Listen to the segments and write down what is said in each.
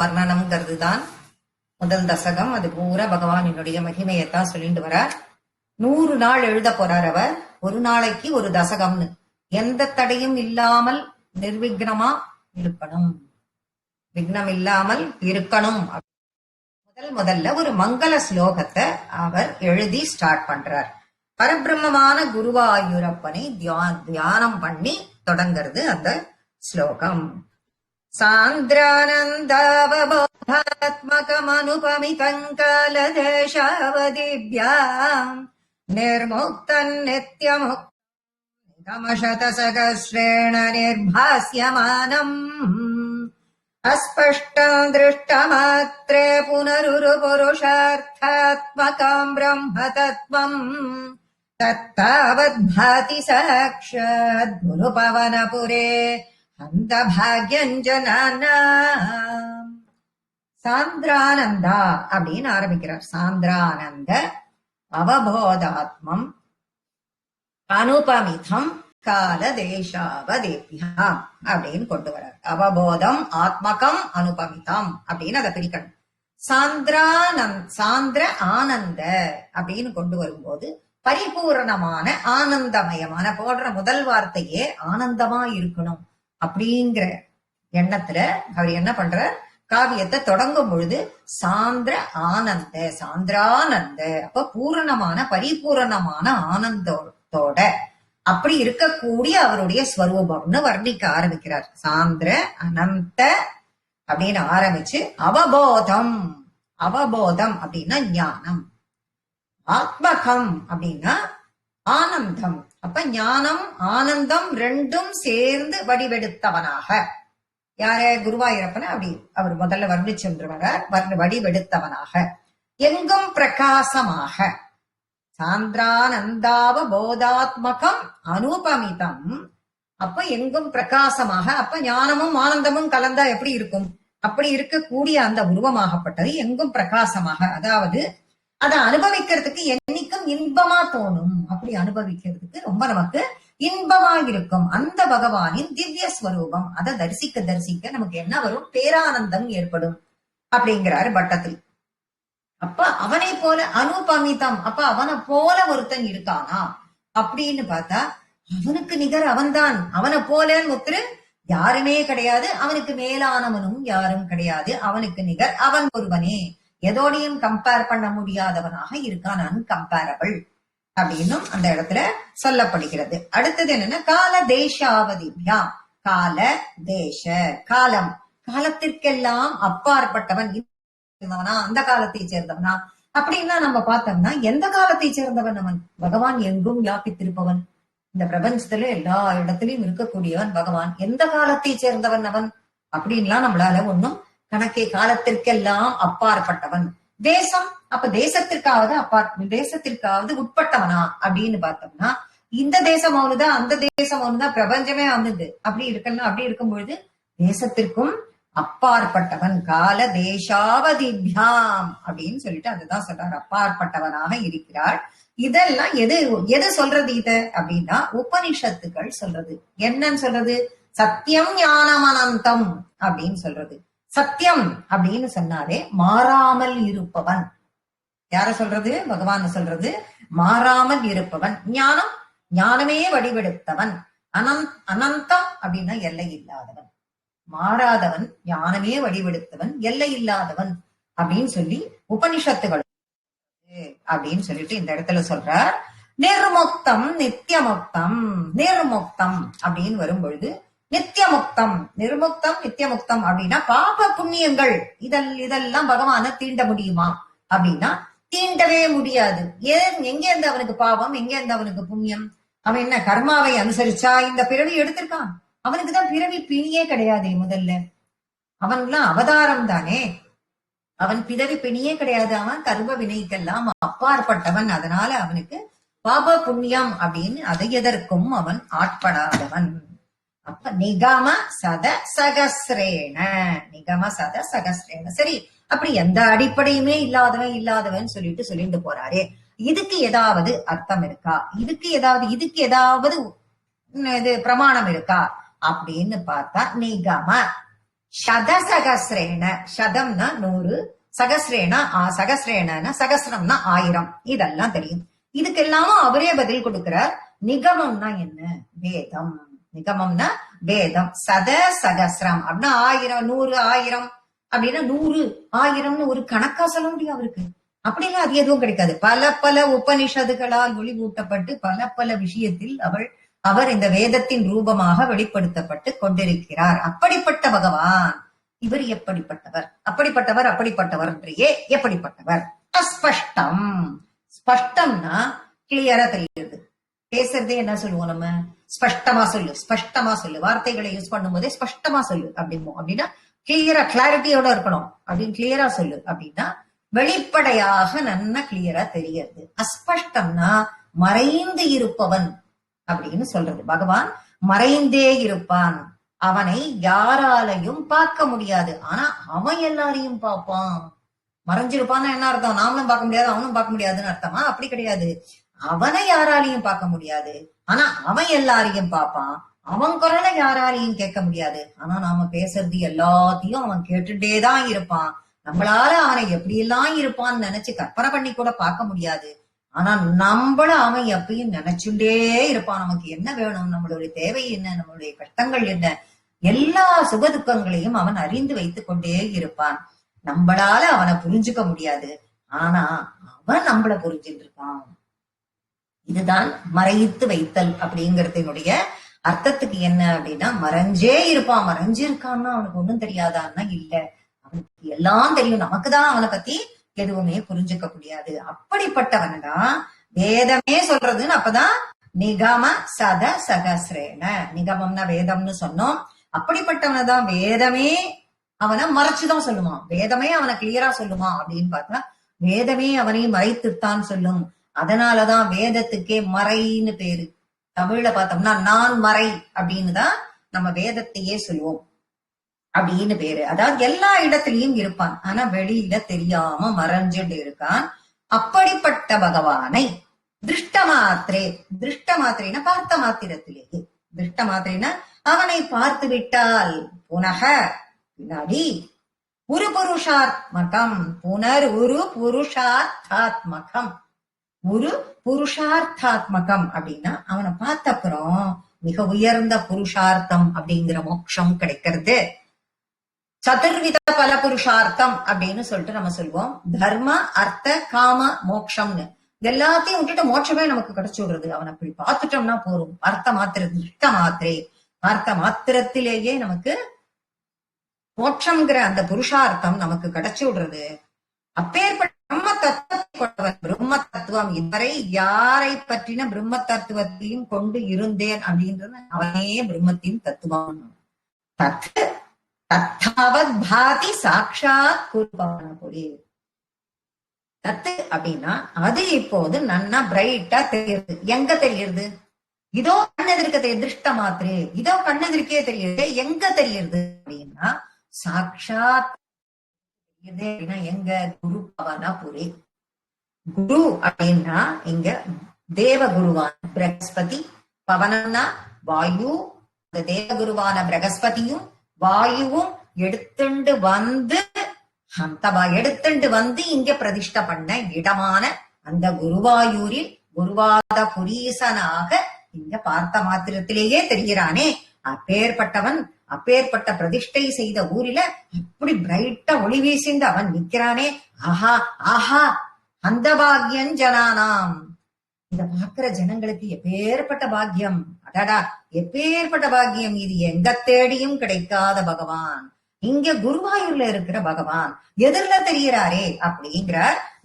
வர்ணனம்ங்கிறது தான் முதல் தசகம். அது பூரா பகவானினுடைய மகிமையத்தான் சொல்லிட்டு வரார். 100 நாள் எழுத போறார் அவர். ஒரு நாளைக்கு ஒரு தசகம்னு, எந்த தடையும் இல்லாமல் நிர்விக்னமா இருக்கணும், விக்னம் இல்லாமல் இருக்கணும். முதல்ல ஒரு மங்கள ஸ்லோகத்தை அவர் எழுதி ஸ்டார்ட் பண்றார். பரபிரம்மமான குருவாயூரப்பனை தியானம் பண்ணி தொடங்கிறது அந்த ஸ்லோகம். சாந்திரானந்தாவபோதாத்மகமனுபமிதங்காலதேசாவதிभ्याम् निर्मुक्तम् नित्यमुक्तमशतसहस्रेण निर्भास्यमानम् अस्पष्टम् दृष्टमात्रे पुनरुरुपुरुषार्थात्मकम् ब्रह्मतत्त्वम् तत्तावद्भाति साक्षात् गुरुपवनपुरे அந்த பாக்யஞ்சனானா. சாந்திரானந்தா அப்படின்னு ஆரம்பிக்கிறார். சாந்திரானந்த அவபோதாத்மம் அனுபமிதம் கால தேசாவதேபியாம் அப்படின்னு கொண்டு வர்றார். அவபோதம் ஆத்மகம் அனுபமிதம் அப்படின்னு அதை பிரிக்கணும். சாந்திர ஆனந்த அப்படின்னு கொண்டு வரும்போது பரிபூரணமான ஆனந்தமயமான போடுற முதல் வார்த்தையே ஆனந்தமா இருக்கணும் அப்படிங்கிற எண்ணத்துல அவர் என்ன பண்றார், காவியத்தை தொடங்கும் பொழுது சாந்திர ஆனந்த சாந்திரானந்த, அப்ப பூரணமான பரிபூரணமான ஆனந்தத்தோட அப்படி இருக்கக்கூடிய அவருடைய ஸ்வரூபம்னு வர்ணிக்க ஆரம்பிக்கிறார். சாந்திர அனந்த அப்படின்னு ஆரம்பிச்சு அவபோதம், அவபோதம் அப்படின்னா ஞானம், ஆத்மகம் அப்படின்னா ஆனந்தம். அப்ப ஞானம் ஆனந்தம் ரெண்டும் சேர்ந்து வடிவெடுத்தவனாக, யார குருவாயூரப்பன அப்படி அவர் முதல்ல வர்ணிச்சென்று வரார். வடிவெடுத்தவனாக எங்கும் பிரகாசமாக, சாந்திரானந்தாவ போதாத்மகம் அனுபமிதம். அப்ப எங்கும் பிரகாசமாக, அப்ப ஞானமும் ஆனந்தமும் கலந்தா எப்படி இருக்கும், அப்படி இருக்கக்கூடிய அந்த உருவமாகப்பட்டது எங்கும் பிரகாசமாக, அதாவது அதை அனுபவிக்கிறதுக்கு என்னைக்கும் இன்பமா தோணும். அப்படி அனுபவிக்கிறதுக்கு ரொம்ப நமக்கு இன்பமா இருக்கும். அந்த பகவானின் திவ்ய ஸ்வரூபம் அதை தரிசிக்க தரிசிக்க நமக்கு என்ன வரும், பேரானந்தம் ஏற்படும் அப்படிங்கிறாரு பட்டத்தில். அப்ப அவனை போல அனுபமிதம், அப்ப அவனை போல ஒருத்தன் இருக்கானா அப்படின்னு பார்த்தா அவனுக்கு நிகர் அவன்தான். அவனை போலன்னு ஒருத்தர் யாருமே கிடையாது, அவனுக்கு மேலானவனும் யாரும் கிடையாது. அவனுக்கு நிகர் அவன் ஒருவனே, எதோடையும் கம்பேர் பண்ண முடியாதவனாக இருக்கான், அன்கம்பேரபிள் அப்படின்னும் அந்த இடத்துல சொல்லப்படுகிறது. அடுத்தது என்னன்னா கால தேசாவதிபியாம், கால தேச காலம், காலத்திற்கெல்லாம் அப்பாற்பட்டவன் அந்த காலத்தை சேர்ந்தவனா அப்படின்னா நம்ம பார்த்தோம்னா எந்த காலத்தை சேர்ந்தவன் அவன், பகவான் எங்கும் வியாபித்திருப்பவன், இந்த பிரபஞ்சத்துல எல்லா இடத்திலையும் இருக்கக்கூடியவன் பகவான். எந்த காலத்தை சேர்ந்தவன் அவன் அப்படின்லாம் நம்மளால ஒன்னும் கணக்கே, காலத்திற்கெல்லாம் அப்பாற்பட்டவன். தேசம், அப்ப தேசத்திற்காவது உட்பட்டவனா அப்படின்னு பார்த்தோம்னா இந்த தேசம் அவனுதான் அந்த தேசம் அவனுதான், பிரபஞ்சமே அவனுது. அப்படி இருக்கலாம். அப்படி இருக்கும் பொழுது தேசத்திற்கும் அப்பாற்பட்டவன், கால தேசாவதிபியாம் அப்படின்னு சொல்லிட்டு அதுதான் சொல்றார், அப்பாற்பட்டவனாக இருக்கிறார். இதெல்லாம் எது சொல்றது இத அப்படின்னா உபனிஷத்துக்கள் சொல்றது. என்னன்னு சொல்றது, சத்தியம் ஞானம் அனந்தம் அப்படின்னு சொல்றது. சத்தியம் அப்படின்னு சொன்னாலே மாறாமல் இருப்பவன். யார சொல்றது, பகவான் சொல்றது. மாறாமல் இருப்பவன். ஞானம், ஞானமே வடிவெடுத்தவன். அனந்தம் அப்படின்னா எல்லை இல்லாதவன், மாறாதவன், ஞானமே வடிவெடுத்தவன், எல்லை இல்லாதவன் அப்படின்னு சொல்லி உபனிஷத்துகள் அப்படின்னு சொல்லிட்டு இந்த இடத்துல சொல்றார். நிர்முக்தம் நித்தியமுக்தம், நிர்முக்தம் அப்படின்னு வரும் பொழுது நித்தியமுக்தம், நிர்முக்தம் நித்தியமுக்தம் அப்படின்னா பாப புண்ணியங்கள் இதெல்லாம் பகவான தீண்ட முடியுமா அப்படின்னா தீண்டவே முடியாது. எங்க இருந்து அவனுக்கு பாவம், எங்க இருந்து அவனுக்கு புண்ணியம்? அவன் என்ன கர்மாவை அனுசரிச்சா இந்த பிறவி எடுத்திருக்கான்? அவனுக்குதான் பிறவி பிணியே கிடையாது. முதல்ல அவன்லாம் அவதாரம் தானே, அவன் பிறவி பிணியே கிடையாது. அவன் கர்ம வினைக்கெல்லாம் அப்பாற்பட்டவன். அதனால அவனுக்கு பாப புண்ணியம் அப்படின்னு அதை எதற்கும் அவன் ஆட்படாதவன். அப்ப நிகம சத சகஸ்ரேன, நிகம சத சகஸ்ரேன. சரி, அப்படி எந்த அடிப்படையுமே இல்லாதவன் சொல்லிட்டு போறாரே, இதுக்கு ஏதாவது அர்த்தம் இருக்கா, இதுக்கு ஏதாவது இது பிரமாணம் இருக்கா அப்படின்னு பார்த்தா நிகம சதசகசிரேண, சதம்னா 100, சகசிரேன சகசிரம்னா 1000. இதெல்லாம் தெரியும். இதுக்கெல்லாம அவரே பதில் கொடுக்கிறார். நிகமம்னா என்ன? வேதம். நிகமம்னா வேதம். சகசிரம் அப்படின்னா 1000, 100, 1000 அப்படின்னா 100, 1000ன்னு ஒரு கணக்கா சொல்ல முடியும் அவருக்கு. அப்படிலாம் அது எதுவும் கிடைக்காது. பல பல உபனிஷதுகளால் ஒளிவூட்டப்பட்டு பல விஷயத்தில் அவர் இந்த வேதத்தின் ரூபமாக வெளிப்படுத்தப்பட்டு கொண்டிருக்கிறார். அப்படிப்பட்ட பகவான் இவர் எப்படிப்பட்டவர்? அப்படிப்பட்டவர் என்றையே எப்படிப்பட்டவர்? அஸ்பஷ்டம். ஸ்பஷ்டம்னா கிளியரா தெரியுது. பேசுறதே என்ன சொல்லுவோம் நம்ம? ஸ்பஷ்டமா சொல்லு. வார்த்தைகளை யூஸ் பண்ணும் போதே ஸ்பஷ்டமா சொல்லு அப்படிமோ. அப்படின்னா கிளியரா, கிளாரிட்டியோட இருக்கணும் அப்படின்னு கிளியரா சொல்லு அப்படின்னா வெளிப்படையாக நல்லா கிளியரா தெரியாது. அஸ்பஷ்டம்னா மறைந்து இருப்பவன் அப்படின்னு சொல்றது. பகவான் மறைந்தே இருப்பான். அவனை யாராலையும் பார்க்க முடியாது. ஆனா அவன் எல்லாரையும் பார்ப்பான். மறைஞ்சிருப்பான்னு என்ன அர்த்தம்? நாமளும் பார்க்க முடியாது, அவனும் பார்க்க முடியாதுன்னு அர்த்தமா? அப்படி கிடையாது. அவனை யாராலையும் பார்க்க முடியாது, ஆனா அவன் எல்லாரையும் பார்ப்பான். அவன் குரலை யாராலையும் கேட்க முடியாது, ஆனா நாம பேசுறது எல்லாத்தையும் அவன் கேட்டுட்டேதான் இருப்பான். நம்மளால அவனை எப்படி எல்லாம் இருப்பான்னு நினைச்சு கற்பனை பண்ணி கூட பார்க்க முடியாது. ஆனா நம்மள அவன் எப்பயும் நினைச்சுட்டே இருப்பான். நமக்கு என்ன வேணும், நம்மளுடைய தேவை என்ன, நம்மளுடைய கஷ்டங்கள் என்ன, எல்லா சுகதுக்கங்களையும் அவன் அறிந்து வைத்துக் கொண்டே இருப்பான். நம்மளால அவனை புரிஞ்சுக்க முடியாது, ஆனா அவன் நம்மள புரிஞ்சுட்டு இருப்பான். இதுதான் மறைத்து வைத்தல் அப்படிங்கறதுனுடைய அர்த்தத்துக்கு என்ன அப்படின்னா, மறைஞ்சே இருப்பான். மறைஞ்சிருக்கான்னா அவனுக்கு ஒண்ணும் தெரியாதான்னா இல்ல, அவனுக்கு எல்லாம் தெரியும். நமக்குதான் அவனை பத்தி எதுவுமே புரிஞ்சுக்க முடியாது. அப்படிப்பட்டவன்தான் வேதமே சொல்றதுன்னு. அப்பதான் நிகம சகசிரேன, நிகமம்னா வேதம்னு சொன்னோம். அப்படிப்பட்டவனதான் வேதமே அவனை மறைச்சுதான் சொல்லுமா. வேதமே அவனை கிளியரா சொல்லுமா அப்படின்னு பார்த்தா வேதமே அவனை மறைத்துத்தான் சொல்லும். அதனாலதான் வேதத்துக்கே மறைன்னு பேரு. தமிழ்ல பார்த்தோம்னா நான் மறை அப்படின்னு தான் நம்ம வேதத்தையே சொல்லுவோம் அப்படின்னு பேரு. அதாவது எல்லா இடத்திலையும் இருப்பான், ஆனா வெளியில தெரியாம மறைஞ்சுட்டு இருக்கான். அப்படிப்பட்ட பகவானை திருஷ்ட மாத்திரேனா பார்த்த மாத்திரத்திலேயே, திருஷ்ட மாத்திரேனா அவனை பார்த்து விட்டால் புனக பின்னாடி ஒரு புருஷாத்மகம், ஒரு புருஷார்த்தாத்மகம் அப்படின்னா அவனை பார்த்த அப்புறம் மிக உயர்ந்த புருஷார்த்தம் அப்படிங்கிற மோட்சம் கிடைக்கிறது. சதுர்வித பல புருஷார்த்தம் அப்படின்னு சொல்லிட்டு நம்ம சொல்லுவோம். தர்ம அர்த்த காம மோட்சம்னு எல்லாத்தையும் விட்டுட்டு மோட்சமே நமக்கு கிடைச்சு விடுறது. அவனை அப்படி பார்த்துட்டோம்னா போறோம். பார்த்த மாத்திரத்திலேயே நமக்கு மோட்சம்ங்கிற அந்த புருஷார்த்தம் நமக்கு கிடைச்சு விடுறது. அப்பேற்பட்ட பிரம்ம தத்துவம் இதுவரை யாரை பற்றின பிரம்ம தத்துவத்தையும் கொண்டு இருந்தேன் அப்படின்றது அவனே பிரம்மத்தின் தத்துவம். தத்தாவத் பாதி சாட்சாத் குருபானபுரி. தத்து அப்படின்னா அது இப்போது நன்னா பிரைட்டா தெரியுது. எங்க தெரியுது? இதோ கண்ணெதிர்க்க தெரியுது. திருஷ்ட மாத்திரே இதோ கண்ணெதிர்க்கே தெரியுது. எங்க தெரியுது அப்படின்னா சாட்சாத் அப்படின்னா எங்க? குரு பவனபுரி. குரு அப்படின்னா இங்க தேவகுருவான பிரகஸ்பதி, பவனம்னா வாயு. இந்த தேவகுருவான பிரகஸ்பதியும் வாயுவும் எடுத்துண்டு வந்து இங்க பிரதிஷ்ட பண்ண இடமான அந்த குருவாயூரில் குருவாத புரீசனாக இங்க பார்த்த மாத்திரத்திலேயே தெரிகிறானே. அப்பேற்பட்ட பிரதிஷ்டை செய்த ஊரில அப்படி பிரைட்டா ஒளி வீசிந்து அவன் நிக்கிறானே. ஆஹா அந்த பாக்கியம் ஜனானாம். இத பாக்குற ஜனங்களுக்கு எப்பேற்பட்ட பாக்கியம், அடடா எப்பேற்பட்ட பாக்கியம். இது எங்க தேடியும் கிடைக்காத பகவான், இங்க குருவாயூர்ல இருக்கிற பகவான் எதிர்ல தெரிகிறாரே அப்படிங்கிற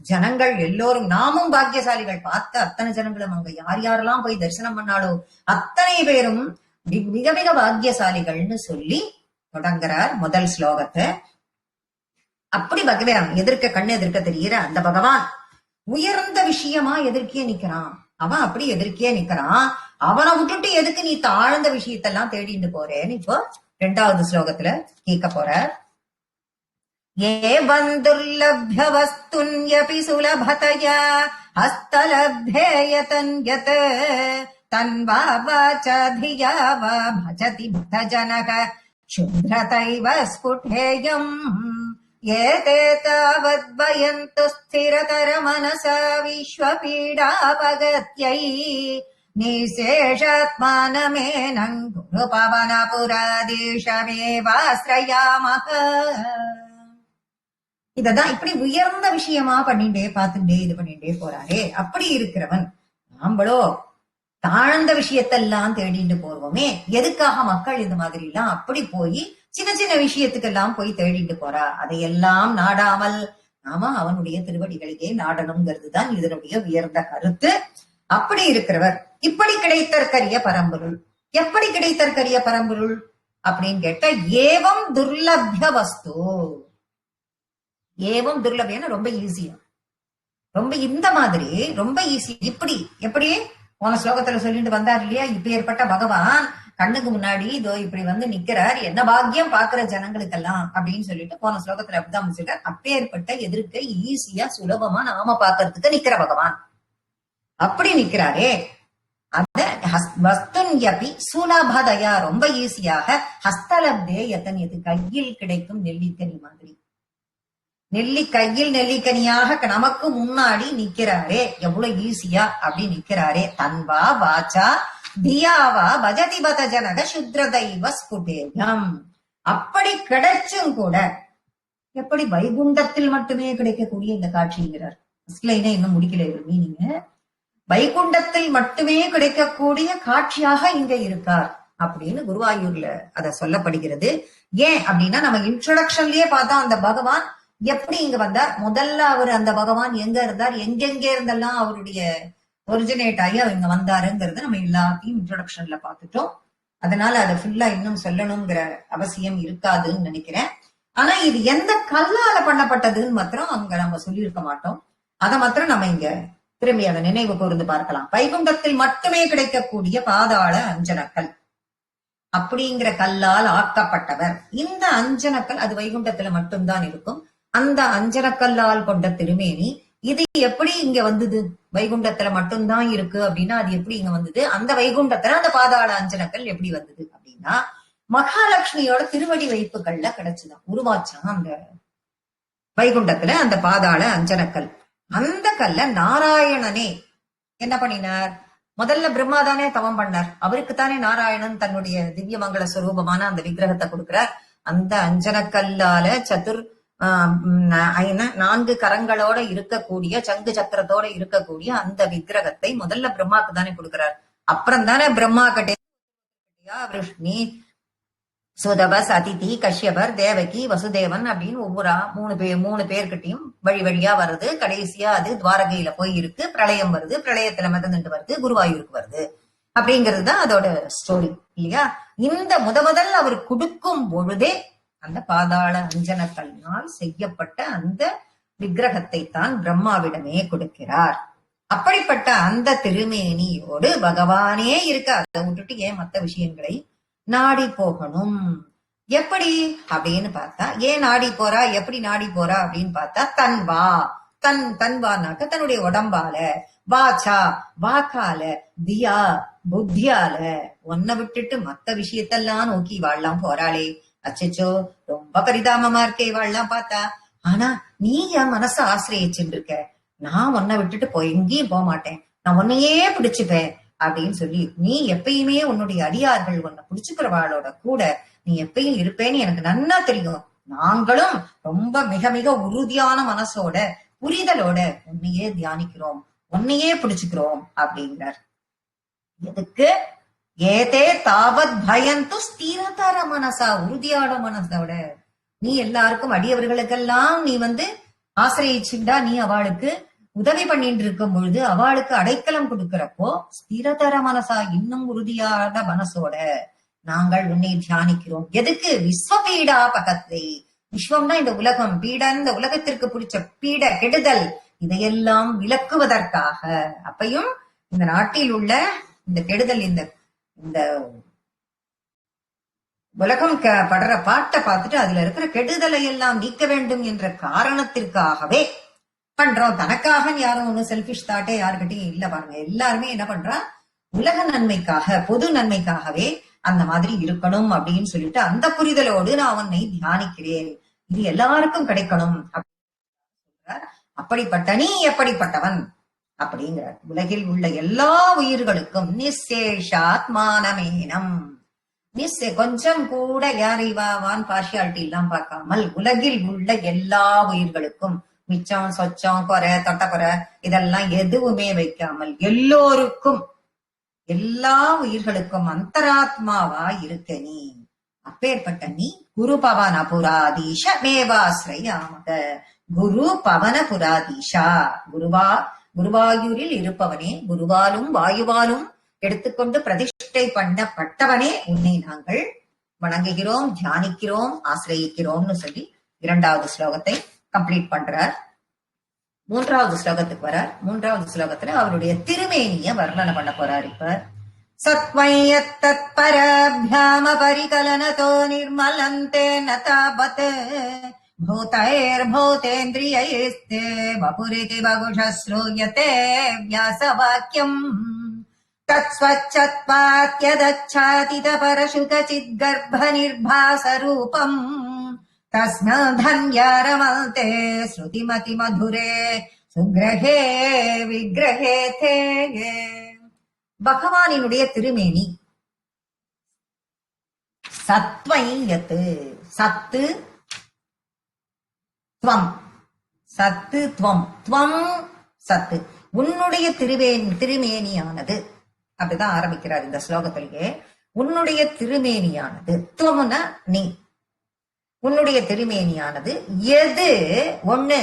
ஜனங்கள் எல்லோரும் நாமும் பாக்கியசாலிகள். பார்த்த அத்தனை ஜனங்களும் அங்க யாரெல்லாம் போய் தரிசனம் பண்ணாலோ அத்தனை பேரும் மிக மிக பாக்கியசாலிகள்னு சொல்லி தொடங்குறார் முதல் ஸ்லோகத்தை. அப்படி பகவான் கண்ணு எதிர்க்க தெரிகிற அந்த பகவான் உயர்ந்த விஷயமா எதிர்க்கே நிக்கிறான். அவன் அப்படி எதிர்க்கே நிக்கிறான். அவனை விட்டுட்டு எதுக்கு நீ தாழ்ந்த விஷயத்தெல்லாம் தேடிட்டு போறேன்னு இப்போ 2வது ஸ்லோகத்துல கேட்க போற. ஏ பந்துர்லப்ய வஸ்துன்யபி சுலபதயா ஹஸ்தலப்யேயதன்யத் தன்வா வாசதியா வா பஜதி பஜனக क्षुद्रतैव स्फुटेयम् एते तावद्भयन्तु स्थिरतरमनसा विश्वपीडापगत्यै निशेषात्मानमेनम् कुरु पवनपुरादेशमेवाश्रयामः. இததான் இப்படி உயர்ந்த விஷயமா பண்ணிட்டே பார்த்துட்டே இது பண்ணிட்டே போறாரே. அப்படி இருக்கிறவன் நாம்பளோ தாழ்ந்த விஷயத்தெல்லாம் தேடிட்டு போவோமே. எதுக்காக மக்கள் இந்த மாதிரி எல்லாம் அப்படி போய் சின்ன சின்ன விஷயத்துக்கெல்லாம் போய் தேடிட்டு போறா? அதையெல்லாம் நாடாமல் நாம அவனுடைய திருவடிகளுக்கே நாடணுங்கிறது தான் இதனுடைய உயர்ந்த கருத்து. அப்படி இருக்கிறவர் இப்படி கிடைத்தற்கரிய பரம்பொருள். எப்படி கிடைத்தற்கரிய பரம்பொருள் அப்படின்னு கேட்ட ஏவம் துர்லபிய வஸ்து. ஏவம் துர்லபியன்னு ரொம்ப ஈஸியா, ரொம்ப இந்த மாதிரி ரொம்ப ஈஸி. இப்படி எப்படி போன ஸ்லோகத்துல சொல்லிட்டு வந்தார் இல்லையா, இப்ப ஏற்பட்ட பகவான் கண்ணுக்கு முன்னாடி இதோ இப்படி வந்து நிக்கிறார், என்ன பாக்கியம் பாக்குற ஜனங்களுக்கெல்லாம் அப்படின்னு சொல்லிட்டு போன ஸ்லோகத்துல அப்படிதான் முடிச்சிருக்கார். அப்பேற்பட்ட எதிர்க்க ஈஸியா சுலபமா நாம பாக்குறதுக்கு நிக்கிற பகவான் அப்படி நிக்கிறாரே. அந்த வஸ்துன்யபி சுலபதையா ரொம்ப ஈஸியாக ஹஸ்தலப்தே யதன், எது கையில் கிடைக்கும் நெல்லிக்கனி மாதிரி கையில் நெல்லிக்கனியாக நமக்கு முன்னாடி நிக்கிறாரே. எவ்வளவு ஈஸியா அப்படி நிக்கிறாரே. தன்வா வாச்சா தியாவா பஜதி பத ஜனக சுத்ரதைவ ஸ்புடேயம். அப்படி கிடைச்சும் கூட எப்படி வைகுண்டத்தில் மட்டுமே கிடைக்கக்கூடிய இந்த காட்சிங்கிறார். இன்னும் முடிக்கல இவர் மீனிங்க. வைகுண்டத்தில் மட்டுமே கிடைக்கக்கூடிய காட்சியாக இங்க இருக்கார் அப்படின்னு குருவாயூர்ல அத சொல்லப்படுகிறது. ஏன் அப்படின்னா நம்ம இன்ட்ரோடக்ஷன்லயே பார்த்தா அந்த பகவான் எப்படி இங்க வந்தார், முதல்ல அவர் அந்த பகவான் எங்க இருந்தார், எங்கெங்கே இருந்தெல்லாம் அவருடைய ஒரிஜினேட் ஆகி அவர் இங்க வந்தாருங்கிறது நம்ம எல்லாத்தையும் இன்ட்ரோடக்ஷன்ல பார்த்துட்டோம். அதனால அதை ஃபுல்லா இன்னும் சொல்லணுங்கிற அவசியம் இருக்காதுன்னு நினைக்கிறேன். ஆனா இது எந்த கல்லால பண்ணப்பட்டதுன்னு மாத்திரம் அங்க நம்ம சொல்லியிருக்க மாட்டோம். அதை மாத்திரம் நம்ம இங்க திரும்பி அதை நினைவு கூர்ந்து பார்க்கலாம். வைகுண்டத்தில் மட்டுமே கிடைக்கக்கூடிய பாதாள அஞ்சனக்கல் அப்படிங்கிற கல்லால் ஆக்கப்பட்டவர். இந்த அஞ்சனக்கல் அது வைகுண்டத்துல மட்டும்தான் இருக்கும். அந்த அஞ்சனக்கல்லால் கொண்ட திருமேனி இது எப்படி இங்க வந்தது? வைகுண்டத்துல மட்டும்தான் இருக்கு அப்படின்னா அது எப்படி இங்க வந்தது? அந்த வைகுண்டத்துல அந்த பாதாள அஞ்சனக்கல் எப்படி வந்தது அப்படின்னா மகாலட்சுமியோட திருவடி வைப்புகள்ல கிடைச்சுதான் உருவாச்சான் அந்த வைகுண்டத்துல அந்த பாதாள அஞ்சனக்கல். அந்த கல்ல நாராயணனே என்ன பண்ணினார்? முதல்ல பிரம்மா தானே தவம் பண்ணார். அவருக்குத்தானே நாராயணன் தன்னுடைய திவ்ய மங்கள ஸ்வரூபமான அந்த விக்கிரகத்தை கொடுக்கிறார். அந்த அஞ்சனக்கல்லால 4 கரங்களோட இருக்கக்கூடிய சங்கு சக்கரத்தோட இருக்கக்கூடிய அந்த விக்கிரகத்தை முதல்ல பிரம்மாக்கு தானே கொடுக்கிறார். அப்புறம் தானே பிரம்மா கிட்டே விஷ்ணு சுதபஸ் அதிதி கஷ்யபர் தேவகி வசுதேவன் அப்படின்னு ஒவ்வொரு 3 பேர்கிட்டையும் வழி வழியா வருது. கடைசியா அது துவாரகையில போய் இருக்கு. பிரளயம் வருது, பிரளயத்துல மிதந்துட்டு வருது, குருவாயூருக்கு வருது. அப்படிங்கிறதுதான் அதோட ஸ்டோரி இல்லையா? இந்த முதல் அவர் கொடுக்கும் பொழுதே அந்த பாதாள அஞ்சனக்கல்லினால் செய்யப்பட்ட அந்த விக்கிரகத்தை தான் பிரம்மாவிடமே கொடுக்கிறார். அப்படிப்பட்ட அந்த திருமேனியோடு பகவானே இருக்க. அதை விட்டுட்டு ஏன் மற்ற விஷயங்களை நாடி போகணும்? எப்படி அப்படின்னு பார்த்தா, ஏன் நாடி போறா, எப்படி நாடி போறா அப்படின்னு பார்த்தா, தன்வானாக்க தன்னுடைய உடம்பால, வாச்சா வாக்கால, தியா புத்தியால ஒன்ன விட்டுட்டு மத்த விஷயத்தெல்லாம் நோக்கி வாழலாம் போறாளே. அச்சோ ரொம்ப பரிதாபமா இருக்கே வாழலாம் பார்த்தா. ஆனா நீ என் மனச ஆசிரியச்சுட்டு இருக்க, நான் உன்னை விட்டுட்டு எங்கேயும் போக மாட்டேன், நான் உன்னையே பிடிச்சுப்பேன் அப்படின்னு சொல்லி நீ எப்பயுமே உன்னுடைய அடியார்கள் உன்னை பிடிச்சுக்கிறவாளோட கூட நீ எப்பயும் இருப்பேன்னு எனக்கு நன்னா தெரியும். நாங்களும் ரொம்ப மிக மிக உறுதியான மனசோட புரிதலோட உன்னையே தியானிக்கிறோம், உன்னையே பிடிச்சுக்கிறோம் அப்படிங்கிறார். எதுக்கு? ஏதே தாவத் பயந்து ஸ்திரதர மனசா, உறுதியான மனசோட நீ எல்லாருக்கும் அடியவர்களுக்கெல்லாம் நீ ஆசிரியிச்சுண்டா, நீ அவளுக்கு உதவி பண்ணிட்டு இருக்கும் பொழுது அவளுக்கு அடைக்கலம் கொடுக்கிறப்போ ஸ்திரதர மனசா இன்னும் உறுதியான மனசோட நாங்கள் உன்னை தியானிக்கிறோம். எதுக்கு? விஸ்வபீடா பகத்தை. விஸ்வம்னா இந்த உலகம், பீடா இந்த உலகத்திற்கு பிடிச்ச பீட கெடுதல், இதையெல்லாம் விளக்குவதற்காக. அப்பையும் இந்த நாட்டில் உள்ள இந்த கெடுதல், இந்த உலகம் படுற பாட்டை பார்த்துட்டு அதுல இருக்கிற கெடுதலை எல்லாம் நீக்க வேண்டும் என்ற காரணத்திற்காகவே பண்றோம். தனக்காக யாரும் ஒன்னும் செல்பிஷ் தாட்டே யாருக்கிட்டையும் இல்ல. பாருங்க, எல்லாருமே என்ன பண்றா, உலக நன்மைக்காக, பொது நன்மைக்காகவே அந்த மாதிரி இருக்கணும் அப்படின்னு சொல்லிட்டு அந்த புரிதலோடு நான் உன்னை தியானிக்கிறேன். இது எல்லாருக்கும் கிடைக்கணும். அப்படிப்பட்ட நீ எப்படிப்பட்டவன் அப்படிங்கிறார். உலகில் உள்ள எல்லா உயிர்களுக்கும் நிசேஷாத்மானமேனம், கொஞ்சம் கூட யாரைவான் பார்ஷியாலிட்டி எல்லாம் பார்க்காமல் உலகில் உள்ள எல்லா உயிர்களுக்கும் மிச்சம் சொச்சம் குறை தொட்டக்குறை இதெல்லாம் எதுவுமே வைக்காமல் எல்லோருக்கும் எல்லா உயிர்களுக்கும் அந்தராத்மாவா இருக்க நீ. அப்பேற்பட்ட நீ குரு பவன புராதீஷ மேவாஸ்ரயாமக. குரு பவன புராதீஷா, குருவாயூரில் இருப்பவனே, குருவாலும் வாயுவாலும் எடுத்துக்கொண்டு பிரதிஷ்டை பண்ணப்பட்டவனே, உன்னை நாங்கள் வணங்குகிறோம், தியானிக்கிறோம், ஆசிரயிக்கிறோம்னு சொல்லி 2வது ஸ்லோகத்தை கம்ப்ளீட் பண்றார். 3வது ஸ்லோகத்துக்கு வரார். 3வது ஸ்லோகத்துல அவருடைய திருமேனிய வர்ணனை பண்ண போறார். இப்ப சத்வயத்தத்பரப்யாம பரிகலனதோ நிர்மலந்தே நதாபத் பூதைர்பூதேந்திரியைஸ்தே வபுரிதி பகுஷ ஸ்ரூயதே வியாசவாக்யம் தத்ஸ்வச்சத்வாத்யதச்சாதித பரசுத சித்கர்ப்ப நிர்பாசரூபம் தஸ்மதன்யாரமல்தே ஸ்ருதிமதி மதுரே சுக்ரஹே விக்ரஹே தே. பகவானினுடைய திருமேனி சத்வயத்து, சத்து துவம், சத்து துவம், துவம் சத்து, உன்னுடைய திருமேனியானது. அப்படிதான் ஆரம்பிக்கிறார் இந்த ஸ்லோகத்திலேயே. உன்னுடைய திருமேனியானது, துவம்னா நீ, உன்னுடைய திருமேனியானது எது ஒண்ணு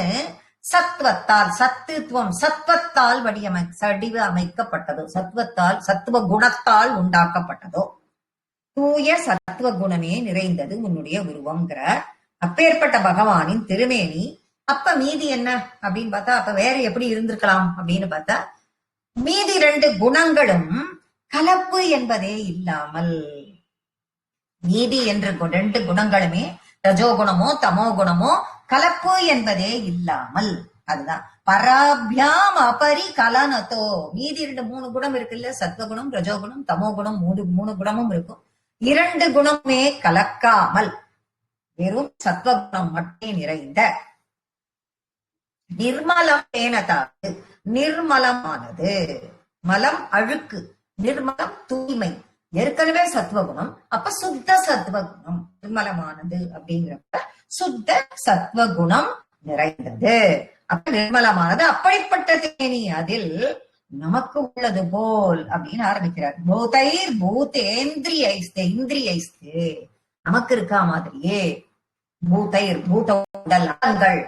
சத்வத்தால், சத்துவம் சத்வத்தால் வடிவமைக்கப்பட்டதோ, சத்வத்தால் சத்துவ குணத்தால் உண்டாக்கப்பட்டதோ, தூய சத்துவ குணமே நிறைந்தது உன்னுடைய உருவம்ங்கிற அப்பேற்பட்ட பகவானின் திருமேனி. அப்ப மீதி என்ன அப்படின்னு பார்த்தா, அப்ப வேற எப்படி இருந்திருக்கலாம் அப்படின்னு பார்த்தா, மீதி 2 குணங்களும் கலப்பு என்பதே இல்லாமல், மீதி என்ற 2 குணங்களுமே ரஜோகுணமோ தமோ குணமோ கலப்பு என்பதே இல்லாமல், அதுதான் பராபியாம் அபரி கலனத்தோ. மீதி 3 குணம் இருக்குல்ல, சத்வகுணம் ரஜோகுணம் தமோ குணம், 3 குணமும் இருக்கும். 2 குணமே கலக்காமல் வெறும் சத்வகுணம் மட்டும் நிறைந்த நிர்மலம் தேனதாவது, நிர்மலமானது, மலம் அழுக்கு, நிர்மலம் தூய்மை, ஏற்கனவே சத்வகுணம், அப்ப சுத்த சத்வகுணம் நிர்மலமானது அப்படிங்கிறப்ப சுத்த சத்வகுணம் நிறைந்தது, அப்ப நிர்மலமானது. அப்படிப்பட்ட தேனி அதில் நமக்கு உள்ளது போல் அப்படின்னு ஆரம்பிக்கிறார். பூதைர் பூதேந்திரியைஸ்தே, இந்திரியைஸ்தே நமக்கு இருக்கா மாதிரியே. பூதைர் பூத உடல் அங்கங்கள்,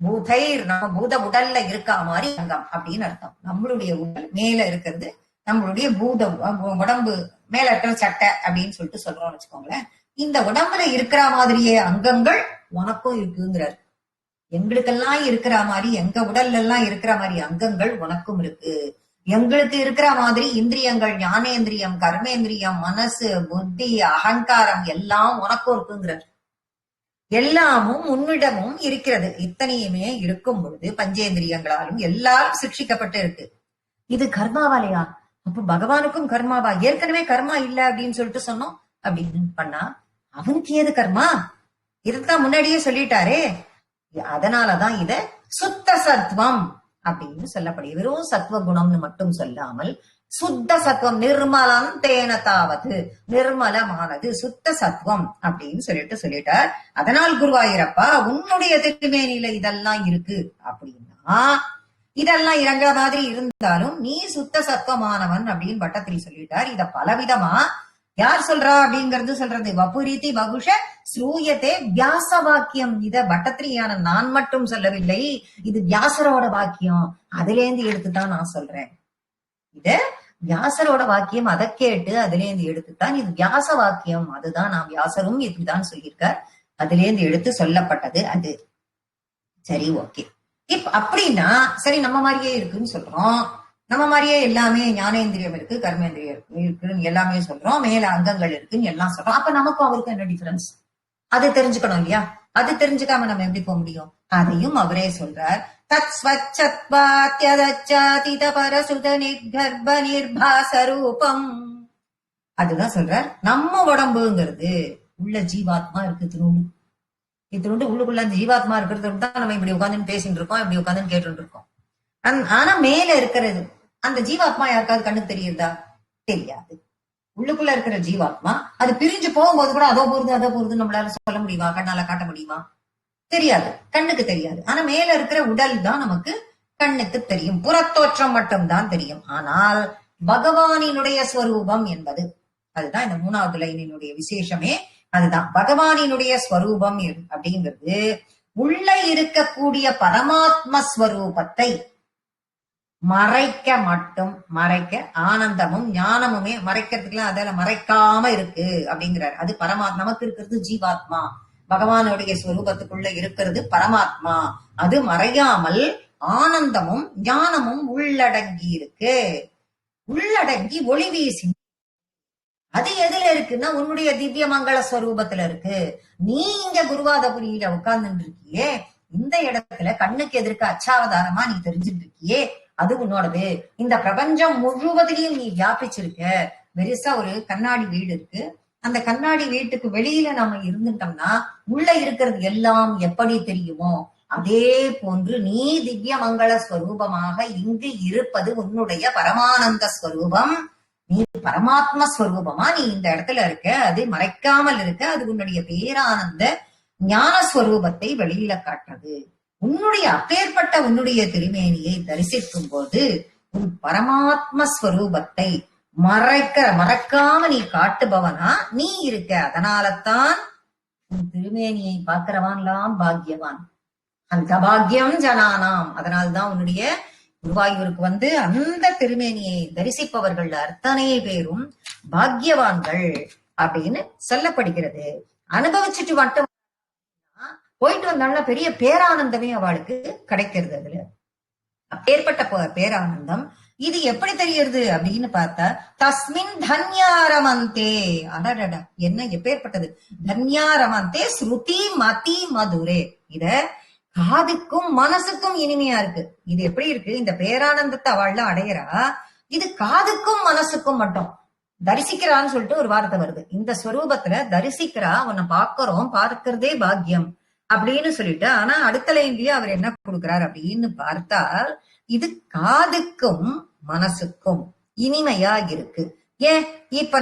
பூதைர் நம்ம பூத உடல்ல இருக்கா மாதிரி அங்கம் அப்படின்னு அர்த்தம். நம்மளுடைய உடல் மேல இருக்கிறது நம்மளுடைய பூத உடம்பு, மேல இருக்கிற சட்டை அப்படின்னு சொல்லிட்டு சொல்றோம்னு வச்சுக்கோங்களேன். இந்த உடம்புல இருக்கிற மாதிரியே அங்கங்கள் உனக்கும் இருக்குங்கிறார். எங்களுக்கெல்லாம் இருக்கிற மாதிரி, எங்க உடல்ல எல்லாம் இருக்கிற மாதிரி அங்கங்கள் உனக்கும் இருக்கு. எங்களுக்கு இருக்கிற மாதிரி இந்திரியங்கள், ஞானேந்திரியம், கர்மேந்திரியம், மனசு, புத்தி, அகங்காரம் எல்லாம் உனக்கும் இருக்குங்கிறார். எல்லாமும் உன்னிடமும் இருக்கிறது. இத்தனையுமே இருக்கும் பொழுது பஞ்சேந்திரியங்களாலும் எல்லாரும் சிக்ஷிக்கப்பட்டு இருக்கு. இது கர்மாவாலையா? அப்ப பகவானுக்கும் கர்மாவா? ஏற்கனவே கர்மா இல்ல அப்படின்னு சொல்லிட்டு சொன்னோம் அப்படின்னு பண்ணா அவனுக்கு ஏது கர்மா? இதுதான் முன்னாடியே சொல்லிட்டாரே. அதனாலதான் இத சுத்த சத்வம் அப்படின்னு சொல்லப்படுது. வெறும் சத்வ குணம்னு மட்டும் சொல்லாமல் சுத்த சத்வம், நிர்மலம் தேனதாவது, நிர்மலமானது சுத்த சத்வம் அப்படின்னு சொல்லிட்டார். அதனால் குருவாயூரப்பா உன்னுடைய திருமேனியில இதெல்லாம் இருக்கு அப்படின்னா, இதெல்லாம் இறங்குற மாதிரி இருந்தாலும் நீ சுத்த சத்வமானவன் அப்படின்னு பட்டத்தில் சொல்லிட்டார். இத பலவிதமா யார் சொல்றா அப்படிங்கிறது சொல்றது. வபுரீதி பகுஷ ஸ்ரூயத்தே வியாச வாக்கியம். இத பட்டத்திரியான நான் மட்டும் சொல்லவில்லை, இது வியாசரோட வாக்கியம். அதுலேருந்து எடுத்துதான் நான் சொல்றேன். இத வியாசரோட வாக்கியம், அதை கேட்டு அதுலேருந்து எடுத்துத்தான் இது வியாச வாக்கியம். அதுதான் நான் வியாசரும் இப்படிதான் சொல்லியிருக்கார், அதுலேருந்து எடுத்து சொல்லப்பட்டது அது. சரி, ஓகே. இப்ப அப்படின்னா சரி, நம்ம மாதிரியே இருக்குன்னு சொல்றோம், நம்ம மாதிரியே எல்லாமே ஞானேந்திரியம் இருக்கு, கர்மேந்திரியம் இருக்குன்னு எல்லாமே சொல்றோம், மேல அங்கங்கள் இருக்குன்னு எல்லாம் சொல்றோம். அப்ப நமக்கும் அவருக்கும் என்ன டிஃபரன்ஸ்? அது தெரிஞ்சுக்கணும் இல்லையா? அது தெரிஞ்சுக்காம நம்ம எப்படி போக முடியும்? அதையும் அவரே சொல்றார். தத் ஸ்வச்சத்வாத்யதச்சாதித பரசுத நிர்கர்ப்ப நிர்பாசரூபம். அதுதான் சொல்றார். நம்ம உடம்புங்கிறது உள்ள ஜீவாத்மா இருக்கு, இத்தினோண்டு உள்ளுக்குள்ள அந்த ஜீவாத்மா இருக்கிறது தான் நம்ம இப்படி உட்காந்துன்னு பேசிட்டு இருக்கோம், இப்படி உட்காந்துன்னு கேட்டு இருக்கோம். ஆனா மேல இருக்கிறது அந்த ஜீவாத்மா யாருக்காவது கண்ணுக்கு தெரியுதா? தெரியாது. உள்ளுக்குள்ள இருக்கிற ஜீவாத்மா அது பிரிஞ்சு போகும்போது கூட அதோ போறது நம்மளால சொல்ல முடியுமா? கண்ணால காட்ட முடியுமா? தெரியாது, கண்ணுக்கு தெரியாது. ஆனா மேல இருக்கிற உடல் தான் நமக்கு கண்ணுக்கு தெரியும், புறத்தோற்றம் மட்டும்தான் தெரியும். ஆனால் பகவானினுடைய ஸ்வரூபம் என்பது, அதுதான் இந்த 3வது லைனினுடைய விசேஷமே. அதுதான் பகவானினுடைய ஸ்வரூபம் அப்படிங்கிறது உள்ள இருக்கக்கூடிய பரமாத்ம ஸ்வரூபத்தை மறைக்க ஆனந்தமும் ஞானமுமே மறைக்கிறதுக்குலாம் அதெல்லாம் மறைக்காம இருக்கு அப்படிங்கிறார். அது பரமாத்மா. நமக்கு இருக்கிறது ஜீவாத்மா, பகவானுடைய ஸ்வரூபத்துக்குள்ள இருக்கிறது பரமாத்மா. அது மறையாமல் ஆனந்தமும் ஞானமும் உள்ளடங்கி இருக்கு, உள்ளடங்கி ஒளி வீசி. அது எதுல இருக்குன்னா உன்னுடைய திவ்ய மங்கள ஸ்வரூபத்துல இருக்கு. நீ இங்க குருவாதபுரியில உட்கார்ந்துட்டு இருக்கியே, இந்த இடத்துல கண்ணுக்கு எதிர்க்க அச்சாவதாரமா நீ தெரிஞ்சுட்டு இருக்கியே, அது உன்னோடது. இந்த பிரபஞ்சம் முழுவதிலையும் நீ வியாபிச்சிருக்க. பெருசா ஒரு கண்ணாடி வீடு இருக்கு, அந்த கண்ணாடி வீட்டுக்கு வெளியில நாம இருந்துட்டோம்னா உள்ள இருக்கிறது எல்லாம் எப்படி தெரியுமோ அதே போன்று நீ திவ்ய மங்கள ஸ்வரூபமாக இங்கு இருப்பது உன்னுடைய பரமானந்த ஸ்வரூபம். நீ பரமாத்ம ஸ்வரூபமா நீ இந்த இடத்துல இருக்க, அது மறைக்காமல் இருக்க. அது உன்னுடைய பேரானந்த ஞான ஸ்வரூபத்தை வெளியில காட்டுறது. உன்னுடைய அப்பேற்பட்ட உன்னுடைய திருமேனியை தரிசிக்கும் போது உன் பரமாத்ம ஸ்வரூபத்தை மறக்காம நீ காட்டுபவனா நீ இருக்க. அதனாலதான் உன் திருமேனியை பார்க்கிறவான்லாம் பாக்யவான், அந்த பாக்யம் ஜனானாம். அதனால்தான் உன்னுடைய குருவாயூருக்கு அந்த திருமேனியை தரிசிப்பவர்கள் அத்தனை பேரும் பாக்யவான்கள் அப்படின்னு சொல்லப்படுகிறது. அனுபவிச்சுட்டு மட்டும் போயிட்டு வந்தாலும் பெரிய பேரானந்தமே அவளுக்கு கிடைக்கிறது. அதுல அப்பேற்பட்ட பேரானந்தம் இது எப்படி தெரியுது அப்படின்னு பார்த்தா, தஸ்மின் தன்யாரமந்தே. அடடட, என்ன எப்பேற்பட்டது! தன்யாரமந்தே ஸ்ருதி மதி மதுரே. இத காதுக்கும் மனசுக்கும் இனிமையா இருக்கு. இது எப்படி இருக்கு? இந்த பேரானந்தத்தை அவள்ல அடையறா. இது காதுக்கும் மனசுக்கும் மட்டும் தரிசிக்கிறான்னு சொல்லிட்டு ஒரு வார்த்தை வருது. இந்த ஸ்வரூபத்துல தரிசிக்கிறா, உன்னை பார்க்கிறதே பாக்கியம் அப்படின்னு சொல்லிட்டு. ஆனா அடுத்த லைன்லயே அவர் என்ன கொடுக்கிறார் அப்படின்னு பார்த்தால், இது காதுக்கும் மனசுக்கும் இனிமையா இருக்கு. ஏன்? இப்ப